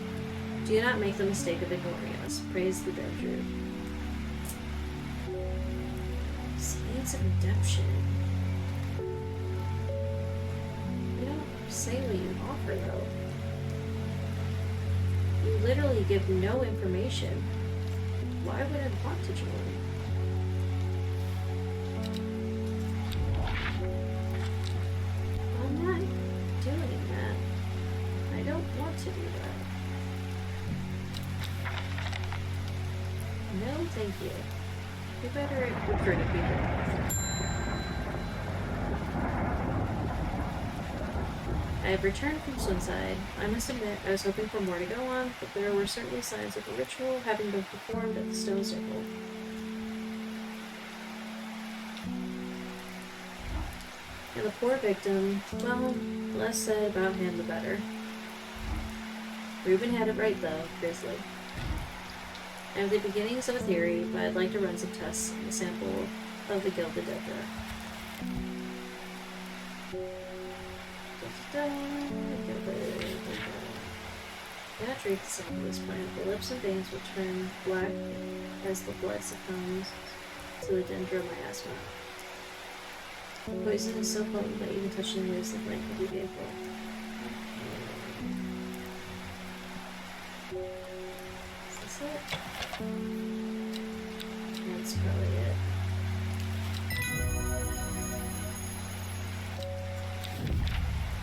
Do not make the mistake of ignoring us. Praise the Dendru. Seeds of Redemption. You don't say what you offer, though. You literally give no information. Why would I want to join? I'm not doing that. I don't want to do that. No, thank you. You better recruit people. I have returned from Swinside. I must admit, I was hoping for more to go on, but there were certainly signs of a ritual having been performed at the Stone Circle. And the poor victim, well, less said about him the better. Reuben had it right though, Grizzly. I have the beginnings of a theory, but I'd like to run some tests on the sample of the Gilded Debra. Cannot treat the sample of this plant. The lips and veins will turn black as the blood succumbs to the dendromiasma. Poison is so potent that even touching the leaves of the plant can be painful. Is this it? That's probably it.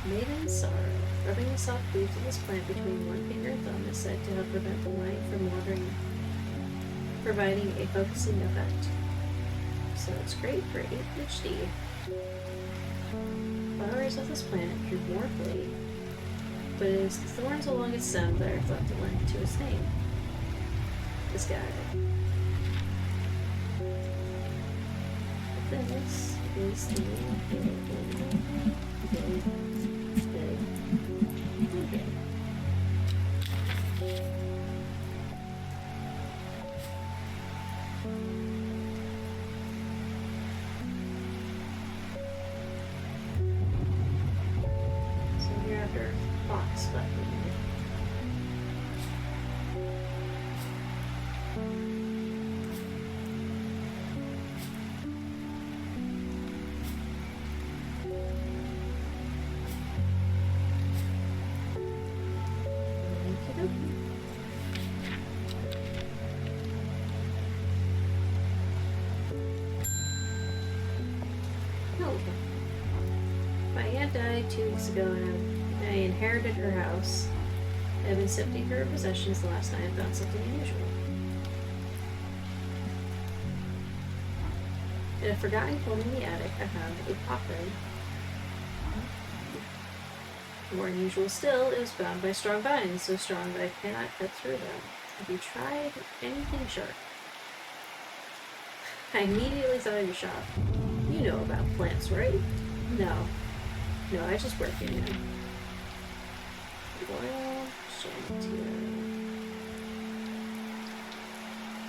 Maiden Sorrow. Rubbing the soft leaves of this plant between one finger and thumb is said to help prevent the light from wandering, providing a focusing effect. So it's great for ADHD. Flowers of this plant droop mournfully, but it is the thorns along its stem that are thought to lend to its name. This guy. This is the so you're after Fox button. My aunt died 2 weeks ago, and I inherited her house. I've been sifting through her possessions the last night and found something unusual. In a forgotten corner in the attic, I found a coffin. More unusual still, it was bound by strong vines, so strong that I cannot cut through them. Have you tried anything sharp? I immediately thought of your shop. You know about plants, right? No. No, I just work in here. Oil, Gentile.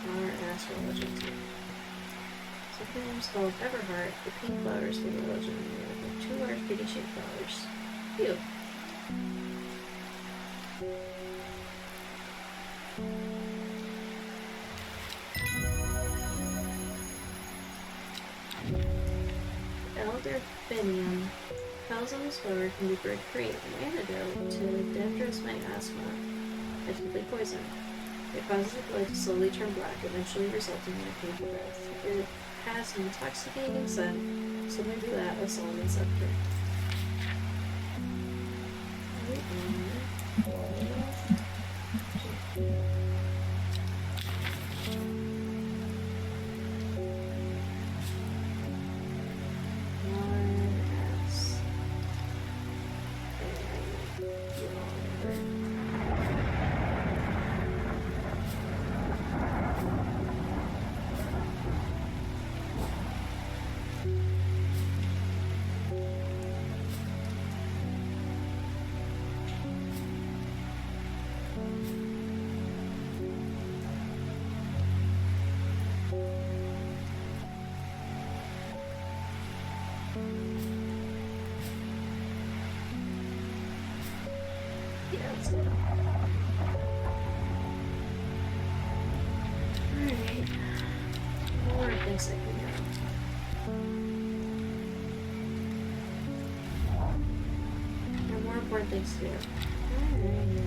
Flower, ass, religion. Sometimes called Everheart, the pink flowers for the religion. With 2 large kitty-shaped flowers. Ew. Elderfinium. Petals on this flower can be very create an antidote to dangerous asthma, a deadly poison. It causes the blood to slowly turn black, eventually resulting in a painful death. It has an intoxicating scent, similar to that of Solomon's scepter. Yeah, let's go. Alright. More things I can do. There are more important things to do. Alright.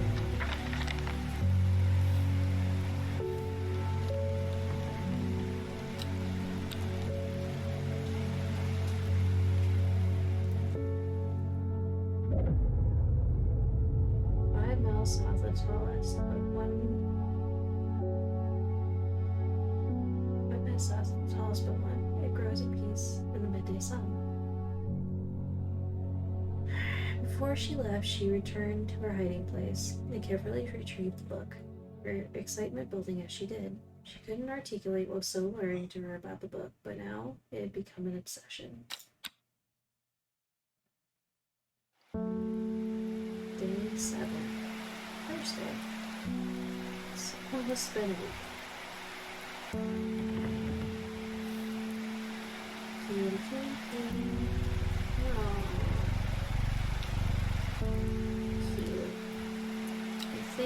5 miles south of tallest, but 5 miles south of the tallest but one. It grows in peace in the midday sun. Before she left, she returned to her hiding place and carefully retrieved the book, her excitement building as she did. She couldn't articulate what was so alluring to her about the book, but now it had become an obsession. Day 7. Thursday. Someone has spent a week. Oh. Cute. I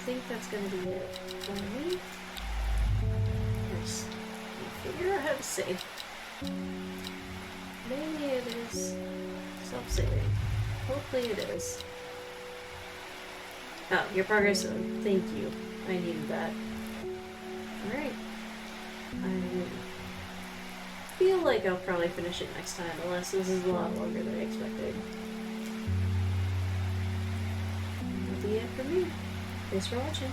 think that's gonna be it for me. First, figure out how to save. Maybe it is self-saving. Hopefully it is. Oh, your progress zone. Thank you. I needed that. Alright. I feel like I'll probably finish it next time, unless this is a lot longer than I expected. That'll be it for me. Thanks for watching.